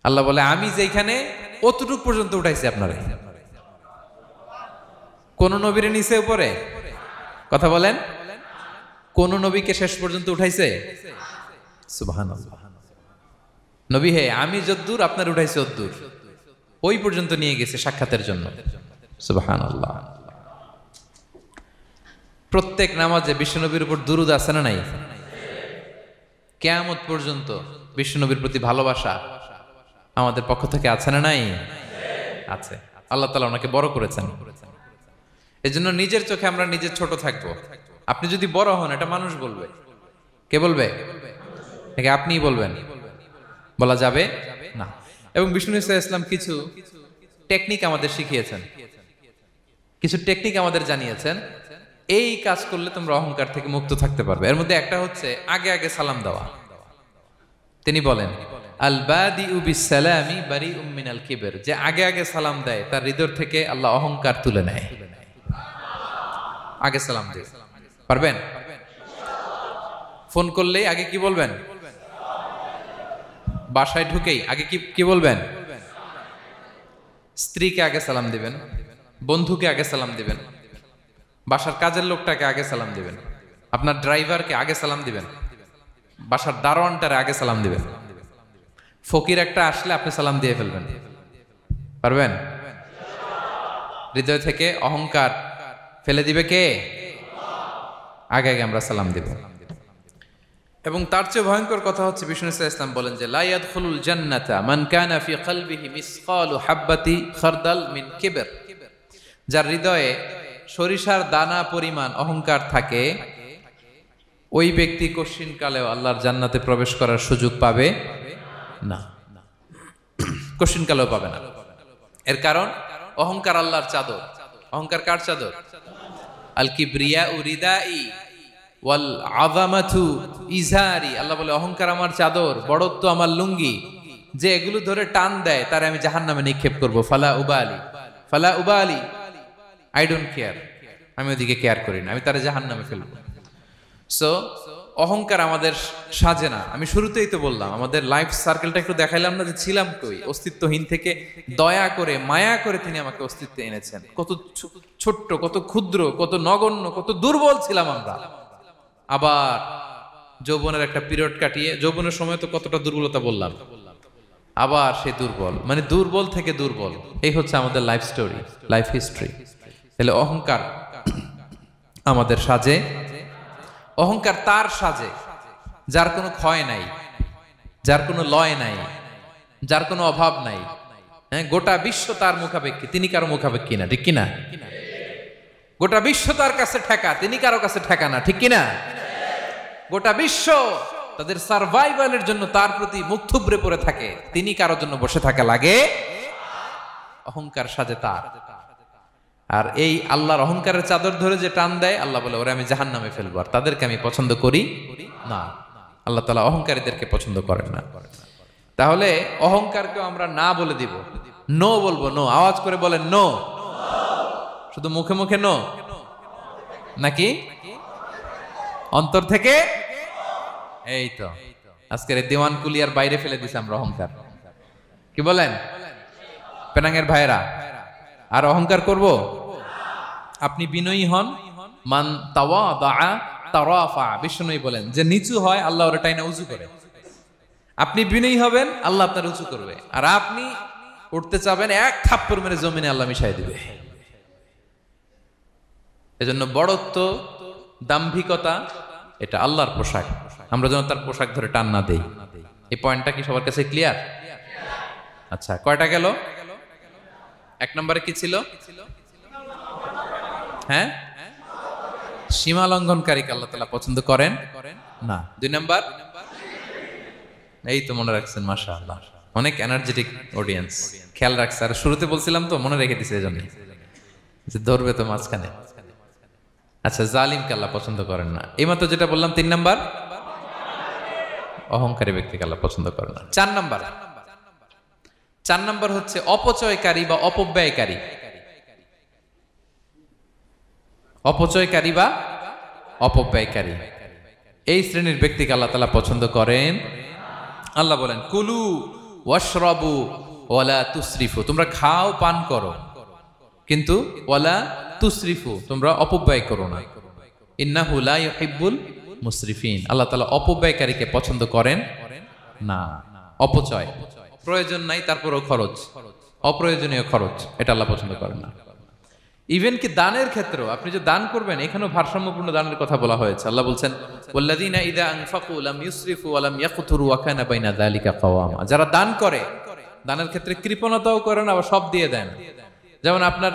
আল্লাহ বলে, আমি যেখানে অতটুক পর্যন্ত উঠাইছি আপনারে। কোন নবীর নিচে উপরে? কথা বলেন, কোন নবীকে শেষ পর্যন্ত উঠাইছে? সুবহানাল্লাহ। নবী হে, আমি যদ্দূর আপনার উঠাইছে অদ্দূর, ওই পর্যন্ত নিয়ে গেছে সাক্ষাতের জন্য। সুবহানাল্লাহ। প্রত্যেক নামাজে বিশ্বনবীর উপর দুরূদ আছে না নাই? কিয়ামত পর্যন্ত বিশ্বনবীর প্রতি ভালোবাসা আমাদের পক্ষ থেকে আছে না নাই? আছে। আল্লাহ তাআলা ওনাকে বড় করেছেন। এজন্য নিজের চোখে আমরা নিজে ছোট থাকবো। আপনি যদি বড় হন, এটা মানুষ বলবে। কে বলবে? নাকি আপনিই বলবেন? বলা যাবে না। এবং বিষ্ণু ঈসা ইসলাম কিছু টেকনিক আমাদের শিখিয়েছেন, কিছু টেকনিক আমাদের জানিয়েছেন। এই কাজ করলে তোমরা অহংকার থেকে মুক্ত থাকতে পারবে। এর মধ্যে একটা হচ্ছে আগে আগে সালাম দেওয়া। তিনি বলেন, আল বাদিউ বিসসালামি বারিউম মিনাল কিবর, যে আগে আগে সালাম দেয় তার হৃদয় থেকে আল্লাহ অহংকার তুলে নেয়। আগে সালাম দিয়ে পারবেন? ফোন করলেই আগে কি বলবেন? বাসায় ঢুকেই আগে কি বলবেন? স্ত্রীকে আগে সালাম দিবেন, বন্ধুকে আগে সালাম দিবেন, বাসার কাজের লোকটাকে আগে সালাম দিবেন, আপনার ড্রাইভারকে আগে সালাম দিবেন, বাসার দারোয়ানটারে আগে সালাম দিবেন। ফকির একটা আসলে আপনি সালাম দিয়ে ফেলবেন। পারবেন? হৃদয় থেকে অহংকার ফেলে দিবে কে? আগে আগে আমরা সালাম দিব। এবং তার চেয়ে ভয়ঙ্কর কথা হচ্ছে, বিষ্ণু ইসলাম বলেন যে লা ইয়াদখুলুল জান্নাতা মান কানা ফি কলবিহি মিসকালু হাববাতি খারদাল মিন কিবর, যার হৃদয়ে সরিষার দানা পরিমাণ অহংকার থাকে, ওই ব্যক্তি কশিনকালেও আল্লাহর জান্নাতে প্রবেশ করার সুযোগ পাবে না। কশিনকালেও পাবে না। এর কারণ অহংকার আল্লাহর চাদর। অহংকার কার চাদর? আল কিবরিয়া রিদাই ওয়াল আযামাতু ইজারি। আল্লাহ বলে, অহংকার আমার চাদর, বড়ত্ব আমার লুঙ্গি। যে এগুলো ধরে টান দেয় তারে আমি জাহান্নামে নিক্ষেপ করব। ফালা উবালি, ফালা উবালি, আই ডোন্ট কেয়ার, আমি ওদিকে কেয়ার করি না, আমি তারে জাহান্নামে ফেলবো। সো অহংকার আমাদের সাজে না। আমি শুরুতেই তো বললাম, আমাদের লাইফ সার্কেলটা একটু দেখাইলাম না, যে ছিলাম কই, অস্তিত্বহীন থেকে দয়া করে মায়া করে তিনি আমাকে অস্তিত্বে এনেছেন। কত ছোট্ট, কত ক্ষুদ্র, কত নগণ্য, কত দুর্বল ছিলাম আমরা। আবার যৌবনের একটা পিরিয়ড কাটিয়ে, যৌবনের সময় তো কতটা দুর্বলতা বললাম, আবার সে দুর্বল, মানে দুর্বল থেকে দুর্বল। এই হচ্ছে আমাদের লাইফ স্টোরি, লাইফ হিস্ট্রি। তাহলে অহংকার আমাদের সাজে। অহংকার তার সাজে যার কোনো ক্ষয় নাই, যার কোনো লয় নাই, যার কোনো অভাব নাই। হ্যাঁ, গোটা বিশ্ব তার মুখাপেক্ষী, তিনি কারো মুখাপেক্ষী না, ঠিক কিনা? গোটা বিশ্ব তার কাছে ঠেকা, তিনি কারো কাছে ঠেকা না, ঠিক কিনা? গোটা বিশ্ব তাদের সার্ভাইভালের জন্য তার প্রতি মুখ থুবড়ে পড়ে থাকে, তিনি কারোর জন্য বসে থাকা লাগে। অহংকার সাজে তার। আর এই আল্লাহর অহংকারের চাদর ধরে যে টান দেয়, আল্লাহ বলে, ওরা আমি জাহান্নামে ফেলবো, আর তাদেরকে আমি পছন্দ করি না। আল্লাহ তাআলা অহংকারীদেরকে পছন্দ করেন না। তাহলে অহংকারকে আমরা না বলে দিব, নো বলবো, নো। আওয়াজ করে বলেন নো। শুধু মুখে মুখে নো নাকি অন্তর থেকে? এই তো আজকের দিওয়ান কুলিয়ার বাইরে ফেলে দিছি আমরা অহংকার। কি বলেন পেনাঙ্গের ভাইরা? আর অহংকার করব? আপনি বিনয়ী হন। মান তাওয়াদা তারাফা। বিষ্ণু বলেন, যে নিচু হয় আল্লাহ ওর টাইনা উঁচু করে। আপনি বিনয়ী হবেন, আল্লাহ আপনার উঁচু করবে। আর আপনি উঠতে চাবেন, এক থাপ্পড় মেরে জমিনে আল্লাহ মিশাই দিবে। এজন্য বড়ত্ব, দাম্ভিকতা এটা আল্লাহর পোশাক, আমরা যেন তার পোশাক ধরে টান না দেই। এই পয়েন্টটা কি সবার কাছে ক্লিয়ার? আচ্ছা, কয়টা গেল? এক নম্বরে কি ছিল? হ্যাঁ, সীমা লঙ্ঘনকারীকে আল্লাহ তাআলা পছন্দ করেন না। 2 নাম্বার, এই তো মনে রাখছেন, মাশাআল্লাহ, অনেক এনার্জেটিক অডিয়েন্স, খেয়াল রাখছে। আর শুরুতে বলছিলাম তো, মনে রেখে দিছে এজন্য যে ধরবে তো মাঝখানে। আচ্ছা, জালিমকে আল্লাহ পছন্দ করেন না। এইমাত্র যেটা বললাম 3 নাম্বার, অহংকারী ব্যক্তিকে আল্লাহ পছন্দ করেন না। 4 নাম্বার হচ্ছে অপচয়কারী বা অপব্যয়কারী। অপচয়কারী বা অপব্যয়কারী, এই শ্রেণীর ব্যক্তিকে আল্লাহ তাআলা পছন্দ করেন। আল্লাহ বলেন, কুলু ওয়াশরাবু ওয়ালা তুসরিফু, তোমরা খাও পান করো, কিন্তু ওয়ালা তুসরিফু, তোমরা অপব্যয় করো না। ইন্নাহু লা ইউহিব্বুল মুসরিফিন, আল্লাহ তাআলা অপব্যয়কারীকে পছন্দ করেন না। অপচয়, প্রয়োজন নাই তারপরও খরচ, অপ্রয়োজনীয় খরচ, এটা আল্লাহ পছন্দ করেন না। ইভেন কি দানের ক্ষেত্রেও, আপনি যে দান করবেন, এখানেও ভারসাম্যপূর্ণ দানের কথা বলা হয়েছে। আল্লাহ বলছেন, ওয়াল্লাযীনা ইযা আনফাকু লাম ইউসরিফু ওয়া লাম ইয়াকতুরু ওয়া কানা বাইনা যালিকা কাওয়ামা, যারা দান করে, দানের ক্ষেত্রে কৃপণতাও করে না, আবার সব দিয়ে দেন। যেমন আপনার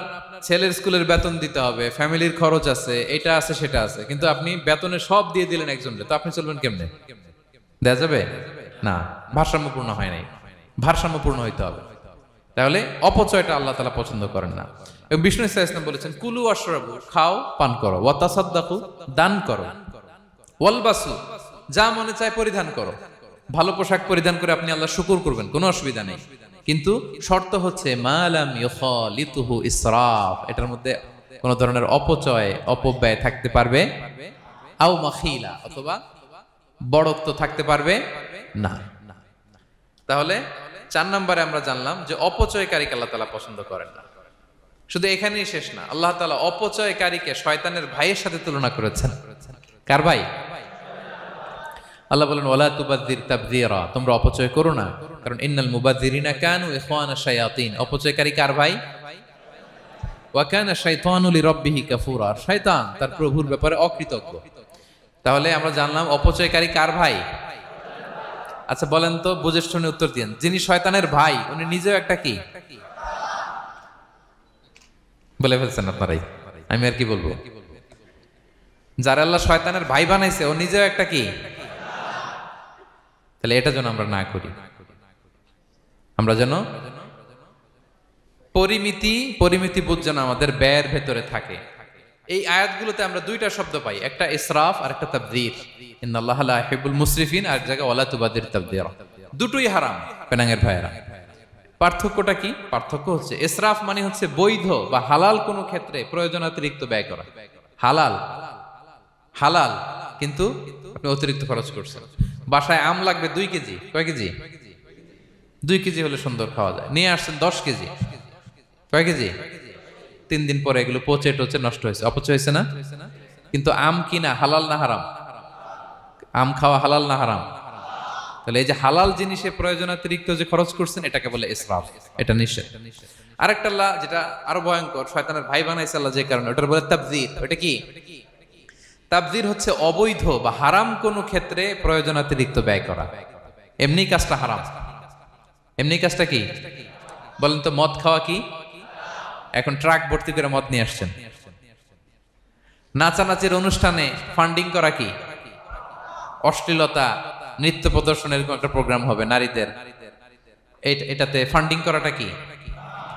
ছেলের স্কুলের বেতন দিতে হবে, ফ্যামিলির খরচ আছে, এটা আছে সেটা আছে, কিন্তু আপনি বেতনে সব দিয়ে দিলেন একজনকে, তো আপনি চলবেন কেমনে? দেয়া যাবে না, ভারসাম্যপূর্ণ হয় নাই, ভারসাম্যপূর্ণ হইতে হবে। তাহলে অপচয়টা আল্লাহ তাআলা পছন্দ করেন না। এবং বিষ্ণু সাল্লাল্লাহু আলাইহি ওয়াসাল্লাম বলেছেন, কুলু ওয়াশরাবু, খাও পান করো, ওয়া তাসাদদাকু, দান করো, ওয়ালবাসু, যা মনে চায় পরিধান করো। ভালো পোশাক পরিধান করে আপনি আল্লাহ শুকর করবেন, কোনো অসুবিধা নেই, কিন্তু শর্ত হচ্ছে মালাম ইউখালিতুহু ইসরাফ, এটার মধ্যে কোন ধরনের অপচয় অপব্যয় থাকতে পারবে, আও মাখিলা, অথবা বড়ত্ব থাকতে পারবে না। তাহলে 4 নম্বরে আমরা জানলাম যে অপচয়কারীকে আল্লাহ তাআলা পছন্দ করেন না। শুধু এখানেই শেষ না, আল্লাহ তাআলা অপচয়কারীকে শয়তানের ভাইয়ের সাথে তুলনা করেছেন। কার ভাই? আল্লাহ বলেন, ওয়ালা তুবাযযির তাবযীরা, তোমরা অপচয় করো না, কারণ ইন্নাল মুবাযযিরিনা কানু ইখওয়ানা শায়াতিন, অপচয়কারী কার ভাই? ওয়া কানা শাইতানু লিরাব্বিহি কাফুরা, শয়তান তার প্রভুর ব্যাপারে অকৃতজ্ঞ। তাহলে আমরা জানলাম অপচয়কারী কার ভাই? আচ্ছা বলেন তো, বুঝে শুনে উত্তর দিন, যিনি শয়তানের ভাই উনি নিজেও একটা কি? বলে ফেলছেন আপনারাই, আমি আর কি বলবো। যারা আল্লাহ শয়তানের ভাই বানাইছে ও নিজেও একটা কি? তাহলে এটা যেন আমরা না করি, আমরা যেন পরিমিতি বোধ যেন আমাদের ব্যয়ের ভেতরে থাকে। এই আয়াতগুলোতে আমরা 2টা শব্দ পাই, একটা ইসরাফ আর একটা তাবযীর। ইন্নাল্লাহা লা ইউহিব্বুল মুসরিফিন, আর জায়গা ওয়ালা তুবাযযির তাবযীরা, দুটোই হারাম পেনাঙ্গের ভাইয়েরা। পার্থক্যটা কি? পার্থক্য হচ্ছে ইসরাফ মানে হচ্ছে বৈধ বা হালাল কোনো ক্ষেত্রে প্রয়োজনাতিরিক্ত ব্যয় করা, হালাল হালাল, কিন্তু আপনি অতিরিক্ত খরচ করছেন। বাসায় আম লাগবে 2 কেজি, কয় কেজি? 2 কেজি হলে সুন্দর খাওয়া যায়, নিয়ে আসছেন 10 কেজি, কয় কেজি? 3 দিন পরে এগুলো পচে টচে নষ্ট হয়েছে, অপচয় হয়েছে না? কিন্তু আম কিনা হালাল না হারাম? আম খাওয়া হালাল না হারাম? তাহলে এই যে হালাল জিনিসে প্রয়োজনাতিরিক্ত যে খরচ করছেন, এটাকে বলে ইসরাফ, এটা নিষেধ। আরেকটা আল্লাহ যেটা আরো ভয়ঙ্কর, শয়তানের ভাই বানাইছে আল্লাহ যে কারণে, ওটার বলে তাবযীর। ওটা কি? তাবযীর হচ্ছে অবৈধ বা হারাম কোনো ক্ষেত্রে প্রয়োজনাতিরিক্ত ব্যয় করা। এমনি কাজটা হারাম। এমনি কাজটা কি বলেন তো? মদ খাওয়া কি? এখন ট্রাক ভর্তি করে মদ নিয়ে আসছেন। নাচানাচির অনুষ্ঠানে ফান্ডিং করা কি? অশ্লীলতা, নৃত্য প্রদর্শনের একটা প্রোগ্রাম হবে নারীদের, এটাতে ফান্ডিং করাটা কি?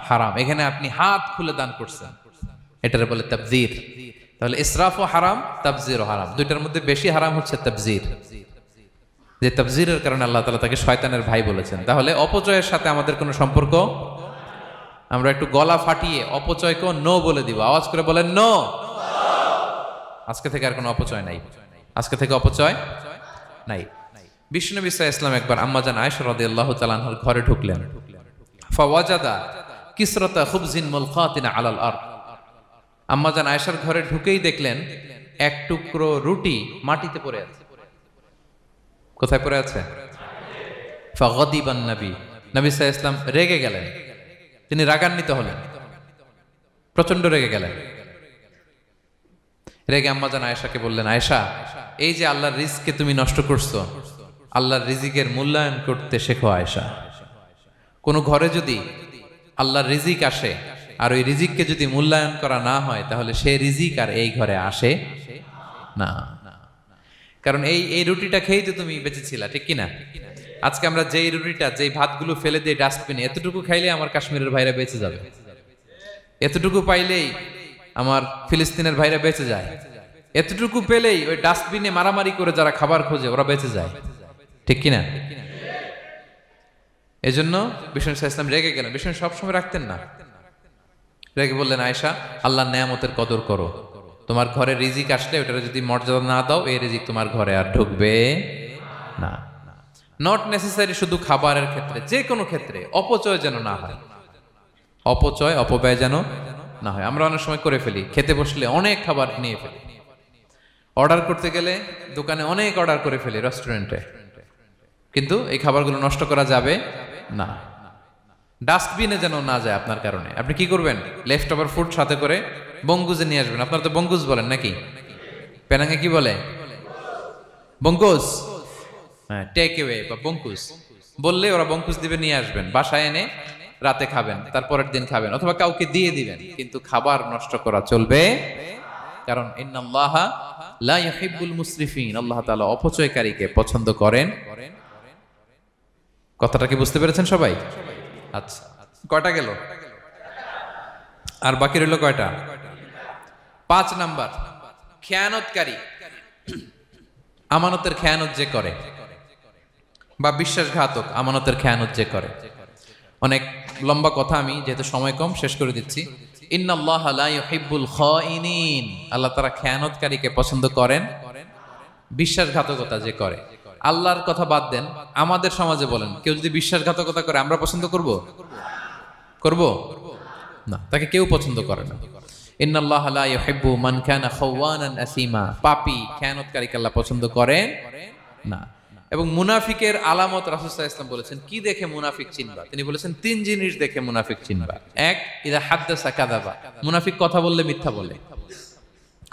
হারাম। এখানে আপনি হাত খুলে দান করছেন, এটার বলে তাবযীর। তাহলে ইসরাফও হারাম, তাবযীরও হারাম। 2টার মধ্যে বেশি হারাম হচ্ছে তাবযীর, যে তাবযীরের কারণে আল্লাহ তাআলা তাকে শয়তানের ভাই বলেছেন। তাহলে অপচয়ের সাথে আমাদের কোনো সম্পর্ক, আমরা একটু গলা ফাটিয়ে অপচয়কে নো বলে দিব, আওয়াজ করে বলেন নো। আজকে থেকে আর কোনো অপচয় নাই, আজকে থেকে অপচয় নাই। বিশ্বনবী সাল্লাল্লাহু আলাইহি ওয়াসাল্লাম একবার আম্মাজান আয়েশা রাদিয়াল্লাহু তাআলা আনহার ঘরে ঢুকলেন। ফাওয়াজাদা কিসরাতা খুবজিন মুলকাতিন আলাল আরদ, আম্মাজান আয়েশার ঘরে ঢুকেই দেখলেন এক টুকরো রুটি মাটিতে পড়ে আছে। কোথায় পড়ে আছে? ফাগাদিবান নবী, নবী সাল্লাল্লাহু আলাইহি ওয়াসাল্লাম রেগে গেলেন, তিনি রাগান্বিত হলেন, প্রচন্ড রেগে গেলেন। রেগে আম্মাজান আয়েশাকে বললেন, আয়েশা, এই যে আল্লাহর রিজকে তুমি নষ্ট করছো, আল্লাহর রিজিকের মূল্যায়ন করতে শেখো আয়েশা। কোনো ঘরে যদি আল্লাহর রিজিক আসে আর ওই রিজিককে যদি মূল্যায়ন করা না হয়, তাহলে সে রিজিক আর এই ঘরে আসে না। কারণ এই রুটিটা খেয়েই তো তুমি বেঁচেছিলা, ঠিক কিনা? আজকে আমরা যেই রুটিটা, যেই ভাতগুলো ফেলে দিয়ে ডাস্টবিনে, এতটুকু খাইলে আমার কাশ্মীরের ভাইরা বেঁচে যাবে, এতটুকু পাইলেই আমার ফিলিস্তিনের ভাইরা বেঁচে যায়, এতটুকু পেলেই ওই ডাস্টবিনে মারামারি করে যারা খাবার খোঁজে ওরা বেঁচে যায়, ঠিক কিনা? এই জন্য বিষ্ণু ইসলাম রেগে গেলেন। বিষ্ণু সবসময় রাখতেন না, রেগে বললেন, আয়েশা, আল্লাহর নেয়ামতের কদর করো। তোমার ঘরে রিজিক আসলে ওটার যদি মর্যাদা না দাও, এই রিজিক তোমার ঘরে আর ঢুকবে না। নট নেসেসারি শুধু খাবারের ক্ষেত্রে, যে কোনো ক্ষেত্রে অপচয় যেন না হয়, অপব্যয় যেন না হয়। আমরা অনেক সময় করে ফেলি, খেতে বসলে অনেক খাবার নিয়ে ফেলি, অর্ডার করতে গেলে দোকানে অনেক অর্ডার করে ফেলি, রেস্টুরেন্টে, কিন্তু এই খাবারগুলো নষ্ট করা যাবে না। ডাস্টবিনে যেন না যায় আপনার কারণে। আপনি কি করবেন? লেফট ওভার ফুড সাথে করে বঙ্গুজে নিয়ে আসবেন। আপনারা তো বঙ্গুজ বলেন নাকি? পেনাঙ্গে কি বলে? বঙ্কুজ। হ্যাঁ, টেক অ্যাওয়ে বা বঙ্কুজ বললে ওরা বঙ্কুজ দিবে, নিয়ে আসবেন, বাসায় এনে রাতে খাবেন, তারপরের দিন খাবেন, অথবা কাউকে দিয়ে দিবেন, কিন্তু খাবার নষ্ট করা চলবে। কারণ ইন্নাল্লাহা লা ইউহিব্বুল মুসরিফিন, আল্লাহ তাআলা অপচয়কারীকে পছন্দ করেন। কথাটা কি বুঝতে পেরেছেন সবাই? আচ্ছা, কয়টা গেল? আর বাকি রইল কয়টা? 5 নাম্বার, খেয়ানতকারী। আমানতের খেয়ানত যে করে, বা বিশ্বাসঘাতক আমানতের খেয়ানত যে করে। অনেক লম্বা কথা, আমি যেহেতু সময় কম শেষ করে দিচ্ছি। ইন্নাল্লাহা লা ইউহিব্বুল খাইনিন, আল্লাহ তাআলা খেয়ানতকারীকে পছন্দ করেন, বিশ্বাসঘাতকতা যে করে। আল্লাহর কথা বাদ দেন, আমাদের সমাজে বলেন, কেউ যদি বিশ্বাসঘাতকতা করে আমরা পছন্দ করব না, তাকে কেউ পছন্দ করে না। ইন্নাল্লাহা লা ইউহিব্বু মান কানা খাওয়ানান আসিমা, পাপী খেয়ানতকারীকে আল্লাহ পছন্দ করেন না। এবং মুনাফিকের আলামত রাসূল সাল্লাল্লাহু আলাইহি ওয়াসাল্লাম বলেছেন, কি দেখে মুনাফিক চিনবা? তিনি বলেছেন 3 জিনিস দেখে মুনাফিক চিনবা। 1, ইযা হাদ্দাসা কাযাবা, মুনাফিক কথা বললে মিথ্যা বলে।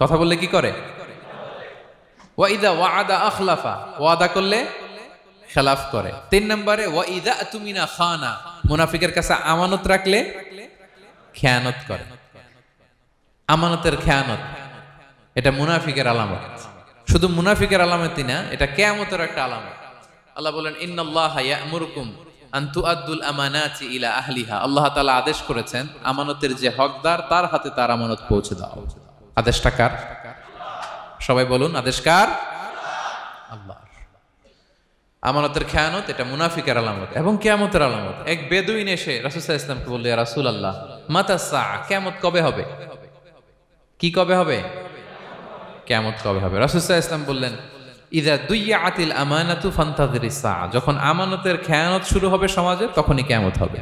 কথা বললে কি করে? ওয়া ইযা ওয়াআদা আখলাফা, ওয়াদা করলে খেলাফ করে। 3 নম্বরে ওয়া ইযা তুমিনা খানা, মুনাফিকের কাছে আমানত রাখলে খেয়ানত করে। আমানতের খেয়ানত, এটা মুনাফিকের আলামত। শুধু মুনাফিকের আলামতই না, এটা কিয়ামতের একটা আলামত। আল্লাহ বলেন, ইন্নাল্লাহা ইয়া'মুরুকুম আন তুআদ্দুল আমানাতি ইলা আহলিহা, আল্লাহ তাআলা আদেশ করেছেন আমানতের যে হকদার তার হাতে তার আমানত পৌঁছে দাও। আদেশটা কার? সবাই বলুন, আদেশ কার? আল্লাহর। আমানতের খেয়ানত এটা মুনাফিকের আলামত এবং কিয়ামতের আলামত। এক বেদুইন এসে রাসূল সাল্লাল্লাহু আলাইহি ওয়াসাল্লামকে বলল, ইয়া রাসূলুল্লাহ, মাতা সাআ, কিয়ামত কবে হবে? কি কবে হবে? কিয়ামত কবে হবে? রাসূল সাল্লাল্লাহু আলাইহি ওয়াসাল্লাম বললেন, ইযা দুইয়াতিল আমানাতু ফান্তাযিরিস সাআ, যখন আমানতের খেয়ানত শুরু হবে সমাজে, তখনই কিয়ামত হবে।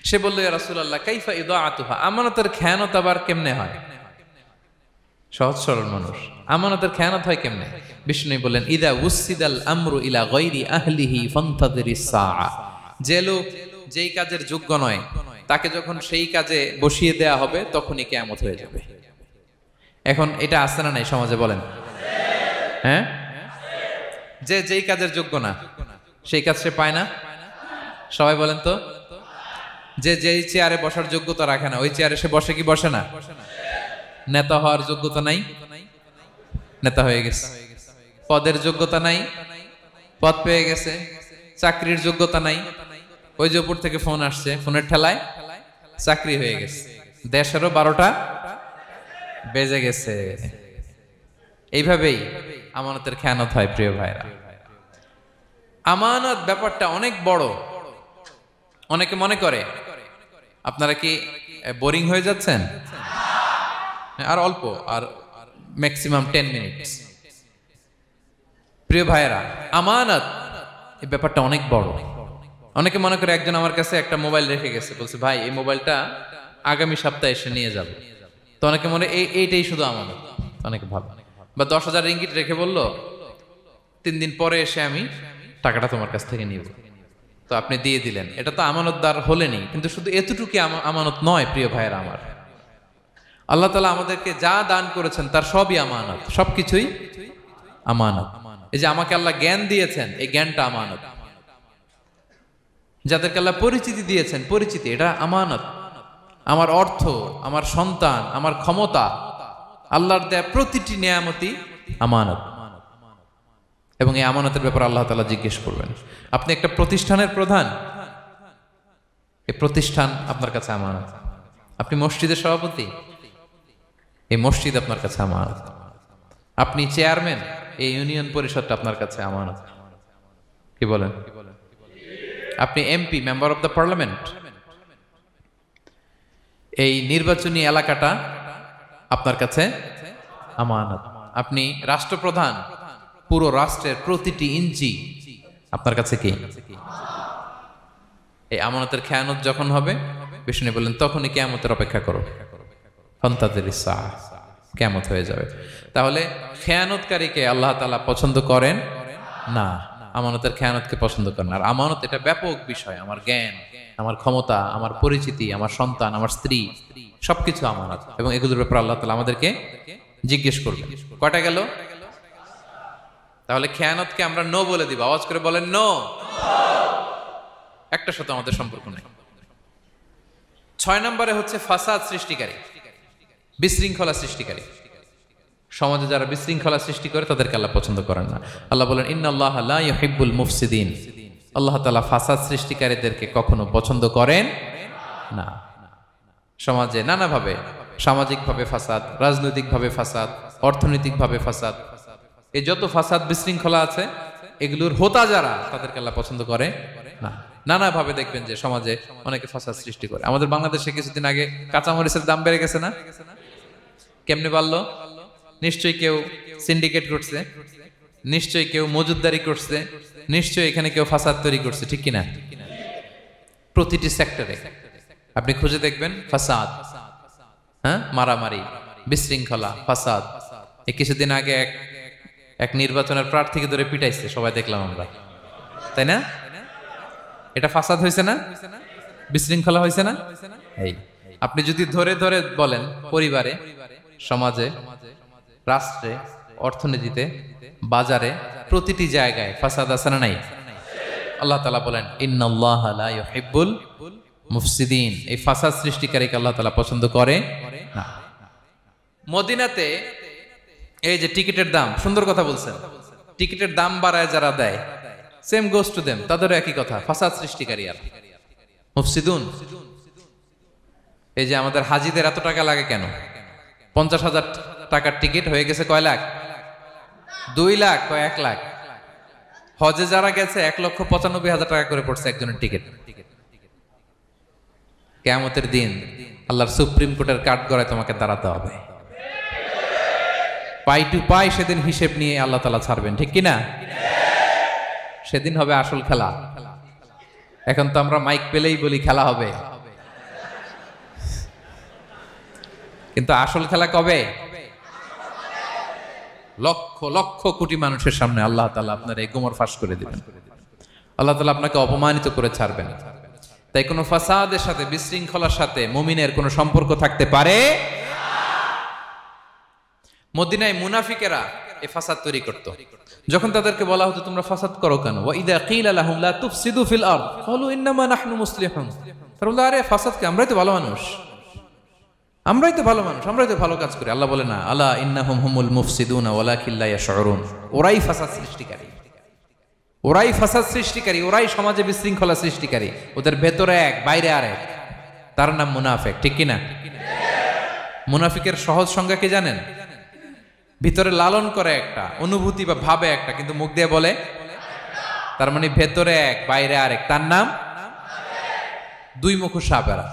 সে বলল, ইয়া রাসূলুল্লাহ, কাইফা ইদাআতুহা, আমানতের খেয়ানত আবার কেমনে হয়? সহজ সরল মানুষ, আমানতের খেয়ানত হয় কেমনে? বিষ্ণু বললেন, ইদা উসিদাল আমরু ইলা গায়রি আহলিহি ফান্তাযিরিস সাআ, যে লোক যেই কাজের যোগ্য নয় তাকে যখন সেই কাজে বসিয়ে দেয়া হবে, তখনই কিয়ামত হয়ে যাবে। এখন এটা আছে না নাই সমাজে? বলেন। হ্যাঁ, যে যেই কাজের যোগ্য না সেই কাজ সে পায় না। সবাই বলেন তো, যে যেই চেয়ারে বসার যোগ্যতা রাখে না, ওই চেয়ারে সে বসে কি বসে না? নেতা হওয়ার যোগ্যতা নাই, নেতা হয়ে গেছে। পদের যোগ্যতা নাই, পদ পেয়ে গেছে। চাকরির যোগ্যতা নাই, ওই যে উপর থেকে ফোন আসছে, ফোনের ঠেলায় চাকরি হয়ে গেছে। দেশেরও 12টা বেজে গেছে। এইভাবেই আমানতের খেয়ানত হয়। প্রিয় ভাইরা, আমানত ব্যাপারটা অনেক বড়। অনেকে মনে করে, আপনারা কি বোরিং হয়ে যাচ্ছেন? আর অল্প, আর ম্যাক্সিমাম 10 মিনিট। প্রিয় ভাইরা, আমানত এই ব্যাপারটা অনেক বড়। অনেকে মনে করে, একজন আমার কাছে একটা মোবাইল রেখে গেছে, বলছে, ভাই এই মোবাইলটা আগামী সপ্তাহে এসে নিয়ে যাব। তো অনেকে মনে এইটাই শুধু আমানত, অনেকে ভালো। বা 10,000 রিঙ্গিট রেখে বলল, 3 দিন পরে এসে আমি টাকাটা তোমার কাছ থেকে নিব। তো আপনি দিয়ে দিলেন, এটা তো আমানতদার হলেনি। কিন্তু শুধু এতটুকু আমানত নয় প্রিয় ভাইয়েরা আমার। আল্লাহ তাআলা আমাদেরকে যা দান করেছেন তার সবই আমানত, সবকিছুই আমানত। এই যে আমাকে আল্লাহ জ্ঞান দিয়েছেন, এই জ্ঞানটা আমানত। যাদেরকে আল্লাহ পরিচিতি দিয়েছেন, পরিচিতি এটা আমানত। আমার অর্থ, আমার সন্তান, আমার ক্ষমতা, আল্লাহর দেয়া প্রতিটি নিয়ামতই আমানত। এবং এই আমানতের ব্যাপারে আল্লাহ তাআলা জিজ্ঞেস করবেন। আপনি একটা প্রতিষ্ঠানের প্রধান, এই প্রতিষ্ঠান আপনার কাছে আমানত। আপনি মসজিদের সভাপতি, এই মসজিদ আপনার কাছে আমানত। আপনি চেয়ারম্যান, এই ইউনিয়ন পরিষদটা আপনার কাছে আমানত। কি বলেন? আপনি MP, member of the parliament, এই নির্বাচনী এলাকাটা আপনার কাছে আমানত। আপনি রাষ্ট্রপ্রধান, পুরো রাষ্ট্রের প্রতিটি ইঞ্চি আপনার কাছে কি? এই আমানতের খেয়ানত যখন হবে, বিষ্ণু বললেন তখনই কিয়ামতের অপেক্ষা করো, ফান্তাযিরিস সাআহ, কিয়ামত হয়ে যাবে। তাহলে খেয়ানতকারীকে আল্লাহ তাআলা পছন্দ করেন না, আমানতের খেয়ানতকে পছন্দ করেন। আর আমানত এটা ব্যাপক বিষয়। আমার জ্ঞান, আমার ক্ষমতা, আমার পরিচিতি, আমার সন্তান, আমার স্ত্রী, সবকিছু আমানত। এবং এগুলোর ব্যাপারে আল্লাহ তাআলা আমাদেরকে জিজ্ঞেস করবেন। কয়টা গেল? তাহলে খেয়ানতকে আমরা নো বলে দিব। আওয়াজ করে বলেন নো। একটার সাথে আমাদের সম্পর্ক নেই। 6 নম্বরে হচ্ছে ফাসাদ সৃষ্টিকারী, বিশৃঙ্খলা সৃষ্টিকারী। সমাজে যারা বিশৃঙ্খলা সৃষ্টি করে তাদেরকে আল্লাহ পছন্দ করেন না। আল্লাহ বলেন ইন্নাল্লাহা লা ইউহিব্বুল মুফসিদিন। আল্লাহ তাআলা ফাসাদ সৃষ্টিকারীদেরকে কখনো পছন্দ করেন না। সমাজে নানাভাবে, সামাজিকভাবে ফাসাদ, রাজনৈতিকভাবে ফাসাদ, অর্থনৈতিকভাবে ফাসাদ, এই যত ফাসাদ বিশৃঙ্খলা আছে এগুলোর হোতা যারা, তাদেরকে আল্লাহ পছন্দ করে না। নানাভাবে দেখবেন যে সমাজে অনেকে ফাসাদ সৃষ্টি করে। আমাদের বাংলাদেশে কিছুদিন আগে কাঁচামরিচের দাম বেড়ে গেছে না? কেমনে বাড়লো? নিশ্চয়ই কেউ সিন্ডিকেট করছে, নিশ্চয়ই কেউ মজুদদারি করছে, নিশ্চয়ই এখানে কেউ ফাসাদ তৈরি করছে, ঠিক কিনা? প্রতিটি সেক্টরে আপনি খুঁজে দেখবেন ফাসাদ, হ্যাঁ, মারামারি, বিশৃঙ্খলা, ফাসাদ। এই কিছুদিন আগে এক নির্বাচনের প্রার্থীকে ধরে পিটাইছে, সবাই দেখলাম আমরা, তাই না? এটা ফাসাদ হয়েছে না? বিশৃঙ্খলা হয়েছে না? এই আপনি যদি ধরে ধরে বলেন পরিবারে, সমাজে, রাষ্ট্রে, অর্থনীতিতে, বাজারে, প্রতিটি জায়গায় ফাসাদ আছে না নাই? আল্লাহ তাআলা বলেন ইন্নাল্লাহা লা ইউহিব্বুল মুফসিদিন। এই ফাসাদ সৃষ্টিকারীকে আল্লাহ তাআলা পছন্দ করে না। মদিনাতে এই যে টিকিটের দাম, সুন্দর কথা বলছেন, টিকিটের দাম বাড়ায় যারা দেয়, সেম গোস টু দেম, তাদেরও একই কথা, ফাসাদ সৃষ্টিকারী আর মুফসিদুন। এই যে আমাদের হাজিদের এত টাকা লাগে কেন? 50,000 টাকার টিকিট হয়ে গেছে কয় লাখ? 2 লাখ, কয় 1 লাখ। হজে যারা গেছে 1,95,000 টাকা করে পড়ছে একজনের টিকিট। কিয়ামতের দিন আল্লাহর সুপ্রিম কোর্টের কাঠগড়ায় তোমাকে দাঁড়াতে হবে, পাই টু পাই। সেদিন হিসেব নিয়ে আল্লাহ তাআলা ছাড়বেন, ঠিক কিনা? সেদিন হবে আসল খেলা। এখন তো আমরা মাইক পেলেই বলি খেলা হবে, কিন্তু আসল খেলা কবে? লক্ষ লক্ষ কোটি মানুষের সামনে আল্লাহ তাআলা আপনার এই গোমর ফাঁস করে দিবেন। আল্লাহ তাআলা আপনাকে অপমানিত করে ছাড়বেন। তাই কোনো ফাসাদের সাথে, বিশৃঙ্খলার সাথে মুমিনের কোনো সম্পর্ক থাকতে পারে না। মদিনায় মুনাফিকেরা এই ফাসাদ তৈরি করত। যখন তাদেরকে বলা হতো তোমরা ফাসাদ করো কেন, ওয়া ইযা কিলা লাহুম লা তুফসিদু ফিল আরদ ক্বালু ইন্নামা নাহনু মুসলিহুন। তারা বলল আরে ফাসাদ কি, আমরাই তো ভালো মানুষ, আমরাই তো ভালো মানুষ, আমরাই তো ভালো কাজ করি। আল্লাহ বলে না, আলা ইন্নাহুম হুমুল মুফসিদুনা ওয়ালাকিন লা ইয়াশউরুন। ওরাই ফাসাদ সৃষ্টিকারী, ওরাই ফাসাদ সৃষ্টিকারী, ওরাই সমাজে বিশৃঙ্খলা সৃষ্টিকারী। ওদের ভেতরে এক, বাইরে আরেক, তার নাম মুনাফিক, ঠিক কিনা? মুনাফিকের সহজ সংজ্ঞা কি জানেন? ভিতরে লালন করে একটা অনুভূতি বা ভাবে একটা, কিন্তু মুখ দিয়ে বলে, তার মানে ভেতরে এক, বাইরে আরেক, তার নাম দুই মুখ সাপেরা।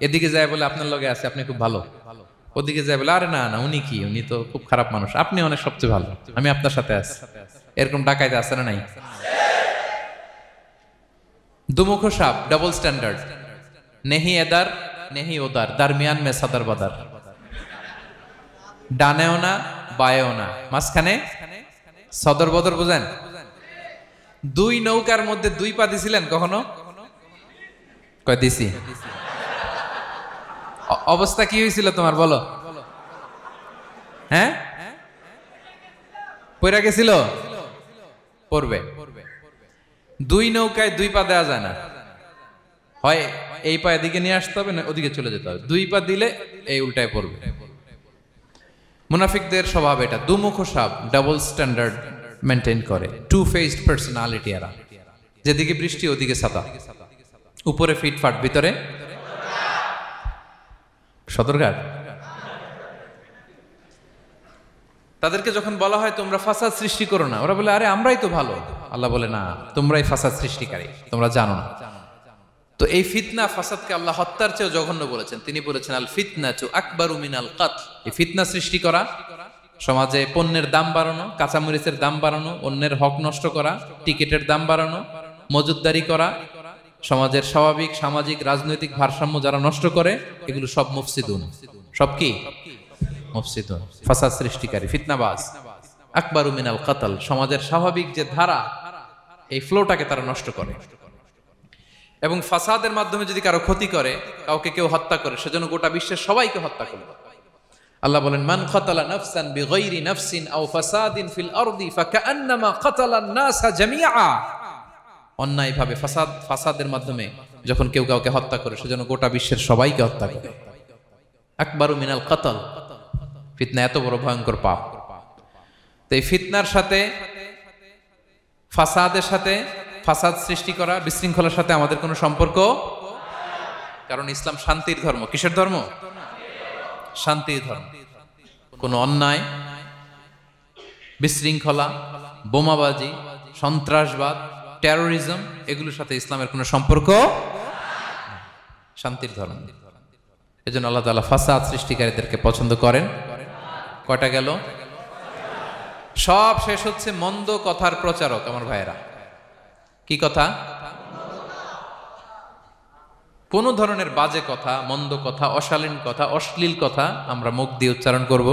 এদিকে যায় বলে আপনার লগে আছে, আপনি খুব ভালো, ওদিকে যায় বলে আরে না না উনি কি, উনি তো খুব খারাপ মানুষ, আপনি অনেক সবচেয়ে ভালো, আমি আপনার সাথে আছি। এরকম ডাকাইতে আছে না নাই? দুমুখ সাপ, ডাবল স্ট্যান্ডার্ড, নেহি এদার নেহি ওদার, দারমিয়ান মে সাদার বাদার, ডানেও না বায়েও না, মাঝখানে সদর বদর। বুঝেন? দুই নৌকার মধ্যে 2 পা দিছিলেন কখনো? কয় দিছি। অবস্থা কি হয়েছিল তোমার বলো? হ্যাঁ, পড়ে গেছিল, পড়বে। দুই নৌকায় দুই পা দেওয়া যায় না, হয় এই পা এদিকে নিয়ে আসতে হবে না ওদিকে চলে যেতে হবে, দুই পা দিলে এই উল্টায় পড়বে। মুনাফিকদের স্বভাব এটা, দুমুখ সাপ, ডাবল স্ট্যান্ডার্ড মেনটেন করে, টু ফেসড পার্সোনালিটি এরা, যেদিকে বৃষ্টি ওদিকে ছাতা, উপরে ফিটফাট ভিতরে সদরঘাট। তাদেরকে যখন বলা হয় তোমরা ফাসাদ সৃষ্টি করো না, ওরা বলে আরে আমরাই তো ভালো। আল্লাহ বলে না, তোমরাই ফাসাদ সৃষ্টিকারী, তোমরা জানো না। তো এই ফিতনা ফাসাদকে আল্লাহ হত্যার চেয়েও জঘন্য বলেছেন। তিনি বলেছেন আল ফিতনাতু আকবারু মিনাল কতল। এই ফিতনা সৃষ্টি করা, সমাজে পণ্যের দাম বাড়ানো, কাঁচামরিচের দাম বাড়ানো, অন্যের হক নষ্ট করা, টিকিটের দাম বাড়ানো, মজুদদারি করা, সমাজের স্বাভাবিক সামাজিক রাজনৈতিক ভারসাম্য যারা নষ্ট করে, এগুলো সব মুফসিদুন। সব কি? মুফসিদুন, ফাসাদ সৃষ্টিকারী, ফিতনাবাজ। আকবারু মিনাল কতল, সমাজের স্বাভাবিক যে ধারা, এই ফ্লোটাকে তারা নষ্ট করে। এবং ফাসাদের মাধ্যমে যদি কারো ক্ষতি করে, কাউকে কেউ হত্যা করে, সেজন্য গোটা বিশ্বের সবাইকে হত্যা করবে। আল্লাহ বলেন মান কাতালা নাফসান বিগাইরি নাফসিন আও ফাসাদিন ফিল আরদি ফাকান্নামা কাতালান নাসা জামিআ। অন্যায়ভাবে ফাসাদের মাধ্যমে যখন কেউ কাউকে হত্যা করে, সেজন্য গোটা বিশ্বের সবাইকে হত্যা করে। আকবারু মিনাল কতল, ফিতনা এত বড় ভয়ঙ্কর পাপ। তো এই ফিতনার সাথে, ফাসাদের সাথে, ফাসাদ সৃষ্টি করা, বিশৃঙ্খলার সাথে আমাদের কোনো সম্পর্ক, কারণ ইসলাম শান্তির ধর্ম। কিসের ধর্ম? শান্তির ধর্ম। কোনো অন্যায়, বিশৃঙ্খলা, বোমাবাজি, সন্ত্রাসবাদ, টেরোরিজম, এগুলোর সাথে ইসলামের কোনো সম্পর্ক, শান্তির ধর্ম। এজন্য আল্লাহ তাআলা ফাসাদ সৃষ্টিকারীদেরকে পছন্দ করেন। কয়টা গেল? সব শেষ হচ্ছে মন্দ কথার প্রচারক। আমার ভাইয়েরা, কি কথা? কোন ধরনের বাজে কথা, মন্দ কথা, অশালীন কথা, অশ্লীল কথা আমরা মুখ দিয়ে উচ্চারণ করব।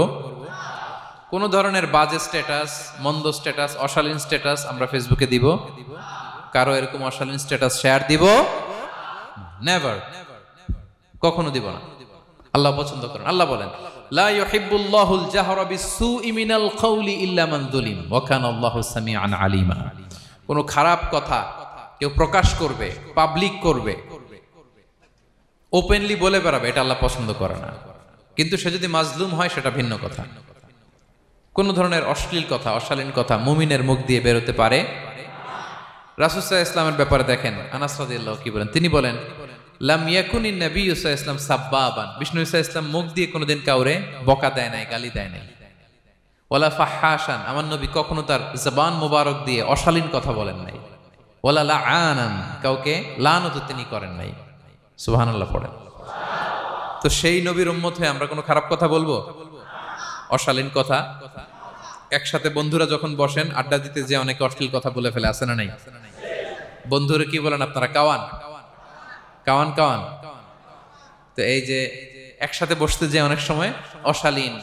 কোন ধরনের বাজে স্ট্যাটাস, মন্দ স্ট্যাটাস, অশালীন স্ট্যাটাস আমরা ফেসবুকে দিব? কারো এরকম অশালীন স্ট্যাটাস শেয়ার দিব? নেভার, কখনো দিব না। আল্লাহ পছন্দ করেন। আল্লাহ বলেন লা ইউহিব্বুল্লাহুল জাহরা বিসসুই মিনাল কওলি ইল্লা মান যুলিম ওয়া কানা আল্লাহু সামিআন আলিমা। কোন খারাপ কথা কেউ প্রকাশ করবে, পাবলিক করবে, ওপেনলি বলে বেড়াবে, এটা আল্লাহ পছন্দ করে না। কিন্তু সে যদি মাজলুম হয় সেটা ভিন্ন কথা। কোন ধরনের অশ্লীল কথা, অশালীন কথা মুমিনের মুখ দিয়ে বেরোতে পারে। রাসূল সাল্লাল্লাহু আলাইহি ওয়াসাল্লামের ব্যাপারে দেখেন, আনাস রাদিয়াল্লাহু কি বলেন? তিনি বলেন লাম ইয়াকুনিন নাবিয়্যু সাল্লাল্লাহু আলাইহি ওয়াসাল্লাম সাব্বাবান। বিষ্ণু সাল্লাল্লাহু আলাইহি ওয়াসাল্লাম মুখ দিয়ে কোনোদিন কাউরে বকা দেয় নাই, গালি দেয় নাই। ওয়ালা ফাহাশান, আমার নবী কখনো তার জবান মোবারক দিয়ে অশালীন কথা বলেন নাই। ওয়ালা লাআনান, কাউকে লানত তিনি করেন নাই। সুবহানাল্লাহ পড়েন। তো সেই নবীর উম্মত হয়ে আমরা কোনো খারাপ কথা বলবো? অশালীন কথা? একসাথে বন্ধুরা যখন বসেন আড্ডা দিতে, যে অনেকে অশ্লীল কথা বলে ফেলে, আছে না নাই? বন্ধুরা কি বলেন আপনারা? Cowan Cowan Cowan. তো এই যে একসাথে বসতে যে অনেক সময় অশালীন,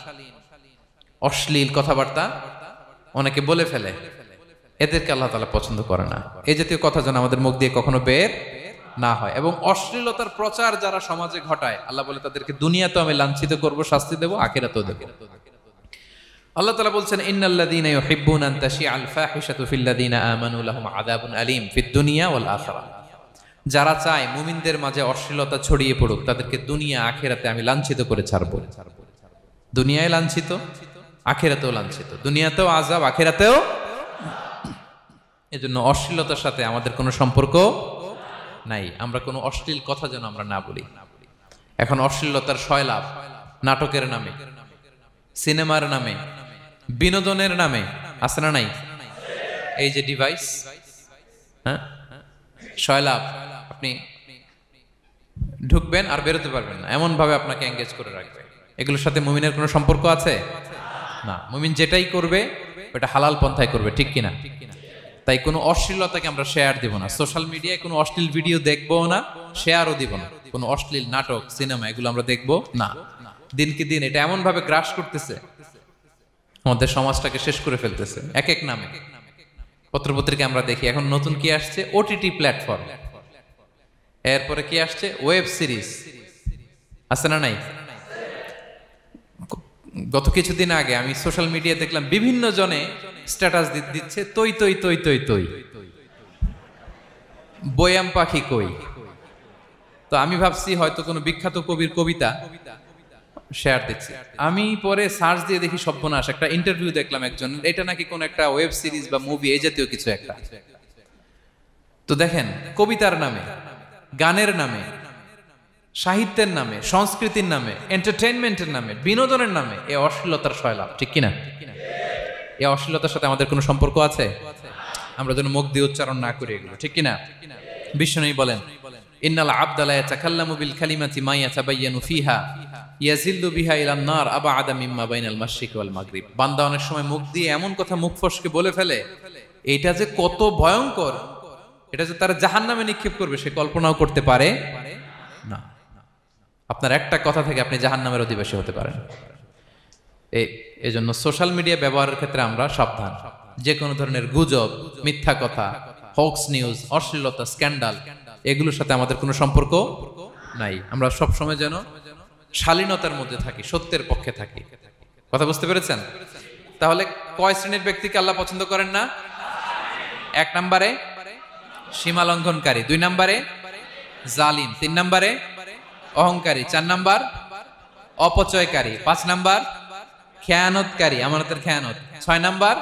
অশ্লীল কথাবার্তা অনেকে বলে ফেলে, এদেরকে আল্লাহ তাআলা পছন্দ করে না। এই জাতীয় কথা যেন আমাদের মুখ দিয়ে কখনো বের না হয়। এবং অশ্লীলতার প্রচার যারা সমাজে ঘটায়, আল্লাহ বলে তাদেরকে দুনিয়াতেও আমি লাঞ্ছিত করব, শাস্তি দেব, আখিরাতেও দেব। আল্লাহ তাআলা বলছেন ইন্নাল্লাযীনা ইউহিব্বুনা আন তাশিআল ফাহিশাতু ফিল্লাযীনা আমানু লাহুম আযাবুন আলীম ফিদ দুনিয়া ওয়াল আখিরাহ। যারা চায় মুমিনদের মাঝে অশ্লীলতা ছড়িয়ে পড়ুক, তাদেরকে দুনিয়া আখিরাতে আমি লাঞ্ছিত করে ছাড়ব। দুনিয়ায় লাঞ্ছিত, আখিরাতেও লাঞ্ছিত। দুনিয়াতেও আযাব, আখিরাতেও। এজন্য অশ্লীলতার সাথে আমাদের কোনো সম্পর্ক নাই। আমরা কোনো অশ্লীল কথা যেন আমরা না বলি। এখন অশ্লীলতার সয়লাভ, নাটকের নামে, সিনেমার নামে, বিনোদনের নামে, আছে না নাই? এই যে ডিভাইস, হ্যাঁ, সয়লাভ, আপনি ঢুকবেন আর বেরোতে পারবেন না, এমন ভাবে আপনাকে এঙ্গেজ করে রাখবে। এগুলোর সাথে মুমিনের কোনো সম্পর্ক আছে না। মুমিন যেটাই করবে ওটা হালাল পন্থায় করবে, ঠিক কিনা? তাই কোনো অশ্লীলতাকে আমরা শেয়ার দিব না। সোশ্যাল মিডিয়ায় কোনো অশ্লীল ভিডিও দেখবো না, শেয়ারও দিব না। কোনো অশ্লীল নাটক, সিনেমা এগুলো আমরা দেখবো না। দিনকে দিন এটা এমন ভাবে গ্রাস করতেছে, আমাদের সমাজটাকে শেষ করে ফেলতেছে এক এক নামে। পত্রপত্রিকা আমরা দেখি এখন নতুন কি আসছে, ওটিটি প্ল্যাটফর্ম। এরপরে কি আসছে, ওয়েব সিরিজ, আছে না নাই? গত কিছুদিন আগে আমি সোশ্যাল মিডিয়া দেখলাম বিভিন্ন জনে স্ট্যাটাস দিচ্ছে তৈ তৈ তৈ তৈ তৈ, বয়াম পাখি কই। তো আমি ভাবছি হয়তো কোনো বিখ্যাত কবির কবিতা শেয়ার দিচ্ছে। আমি পরে সার্চ দিয়ে দেখি সর্বনাশ, একটা ইন্টারভিউ দেখলাম একজন, এটা নাকি কোন একটা ওয়েব সিরিজ বা মুভি এই জাতীয় কিছু একটা। তো দেখেন, কবিতার নামে, গানের নামে, সাহিত্যের নামে, সংস্কৃতির নামে, এন্টারটেইনমেন্টের নামে, বিনোদনের নামে এই অশ্লীলতার সয়লাভ, ঠিক কিনা? এই অশ্লীলতার সাথে আমাদের কোনো সম্পর্ক আছে? আমরা যেন মুখ দিয়ে উচ্চারণ না করি এগুলো, ঠিক কিনা? বিষ্ণু বলেন, ইন্নাল আবদা লা ইয়াতাকাল্লামু বিল কালিমাতি মা ইয়াতাবায়ানু ফিহা ইয়াজিল্লু বিহা ইলান নার আবআদা মিম্মা বাইনাল মাশরিক ওয়াল মাগরিব। বান্দা অনেক সময় মুখ দিয়ে এমন কথা মুখ ফসকে বলে ফেলে, এটা যে কত ভয়ঙ্কর, এটা যে তারা জাহান্নামে নিক্ষেপ করবে সে কল্পনাও করতে পারে না। আপনার একটা কথা থেকে আপনি জাহান্নামের অধিবাসী হতে পারেন। এই জন্য সোশ্যাল মিডিয়া ব্যবহারের ক্ষেত্রে আমরা সাবধান। যে কোনো ধরনের গুজব, মিথ্যা কথা, হক্স নিউজ, অশ্লীলতা, স্ক্যান্ডাল, এগুলোর সাথে আমাদের কোনো সম্পর্ক নাই। আমরা সবসময় যেন শালীনতার মধ্যে থাকি, সত্যের পক্ষে থাকি। কথা বুঝতে পেরেছেন? তাহলে কয় শ্রেণীর ব্যক্তিকে আল্লাহ পছন্দ করেন না? 1 নম্বরে সীমা লঙ্ঘনকারী, 2 নম্বরে জালিম, 3 নম্বরে অহংকারী, 4 নম্বর অপচয়কারী, 5 নম্বর খেয়ানতকারী, আমানতের খেয়ানত, 6 নম্বর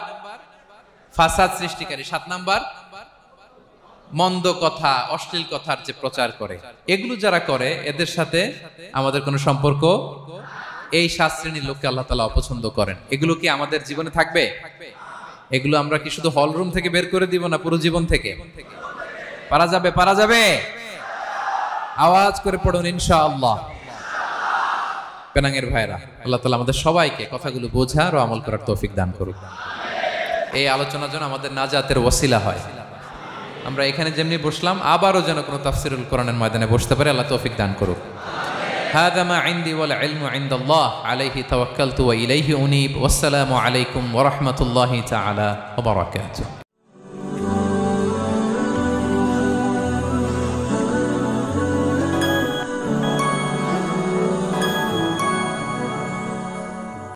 ফাসাদ সৃষ্টিকারী, 7 নম্বর মন্দ কথা, অশ্লীল কথার যে প্রচার করে। এগুলো যারা করে এদের সাথে আমাদের কোনো সম্পর্ক, এই 7 শ্রেণীর লোককে আল্লাহ তাআলা অপছন্দ করেন। এগুলো কি আমাদের জীবনে থাকবে? এগুলো আমরা কি শুধু হল রুম থেকে বের করে দিব না পুরো জীবন থেকে? পারা যাবে? পারা যাবে? আওয়াজ করে পড়ুন ইনশাআল্লাহ। পেনাঙ্গের ভাইরা, আল্লাহ তাআলা আমাদের সবাইকে কথাগুলো বোঝার ও আমল করার তৌফিক দান করুক। এই আলোচনা যেন আমাদের নাজাতের ওসিলা হয়। আমরা এখানে যেমনি বসলাম, আবারও যেন কোনো তাফসিরুল কোরআনের ময়দানে বসতে পারে, আল্লাহ তৌফিক দান করুক। হাযা মা ইনদি ওয়াল ইলমু ইনদাল্লাহ আলাইহি তাওয়াক্কালতু ওয়া ইলাইহি উনীব। ওয়াসসালামু আলাইকুম ওয়া রাহমাতুল্লাহি তাআলা ওয়া বারাকাতুহু।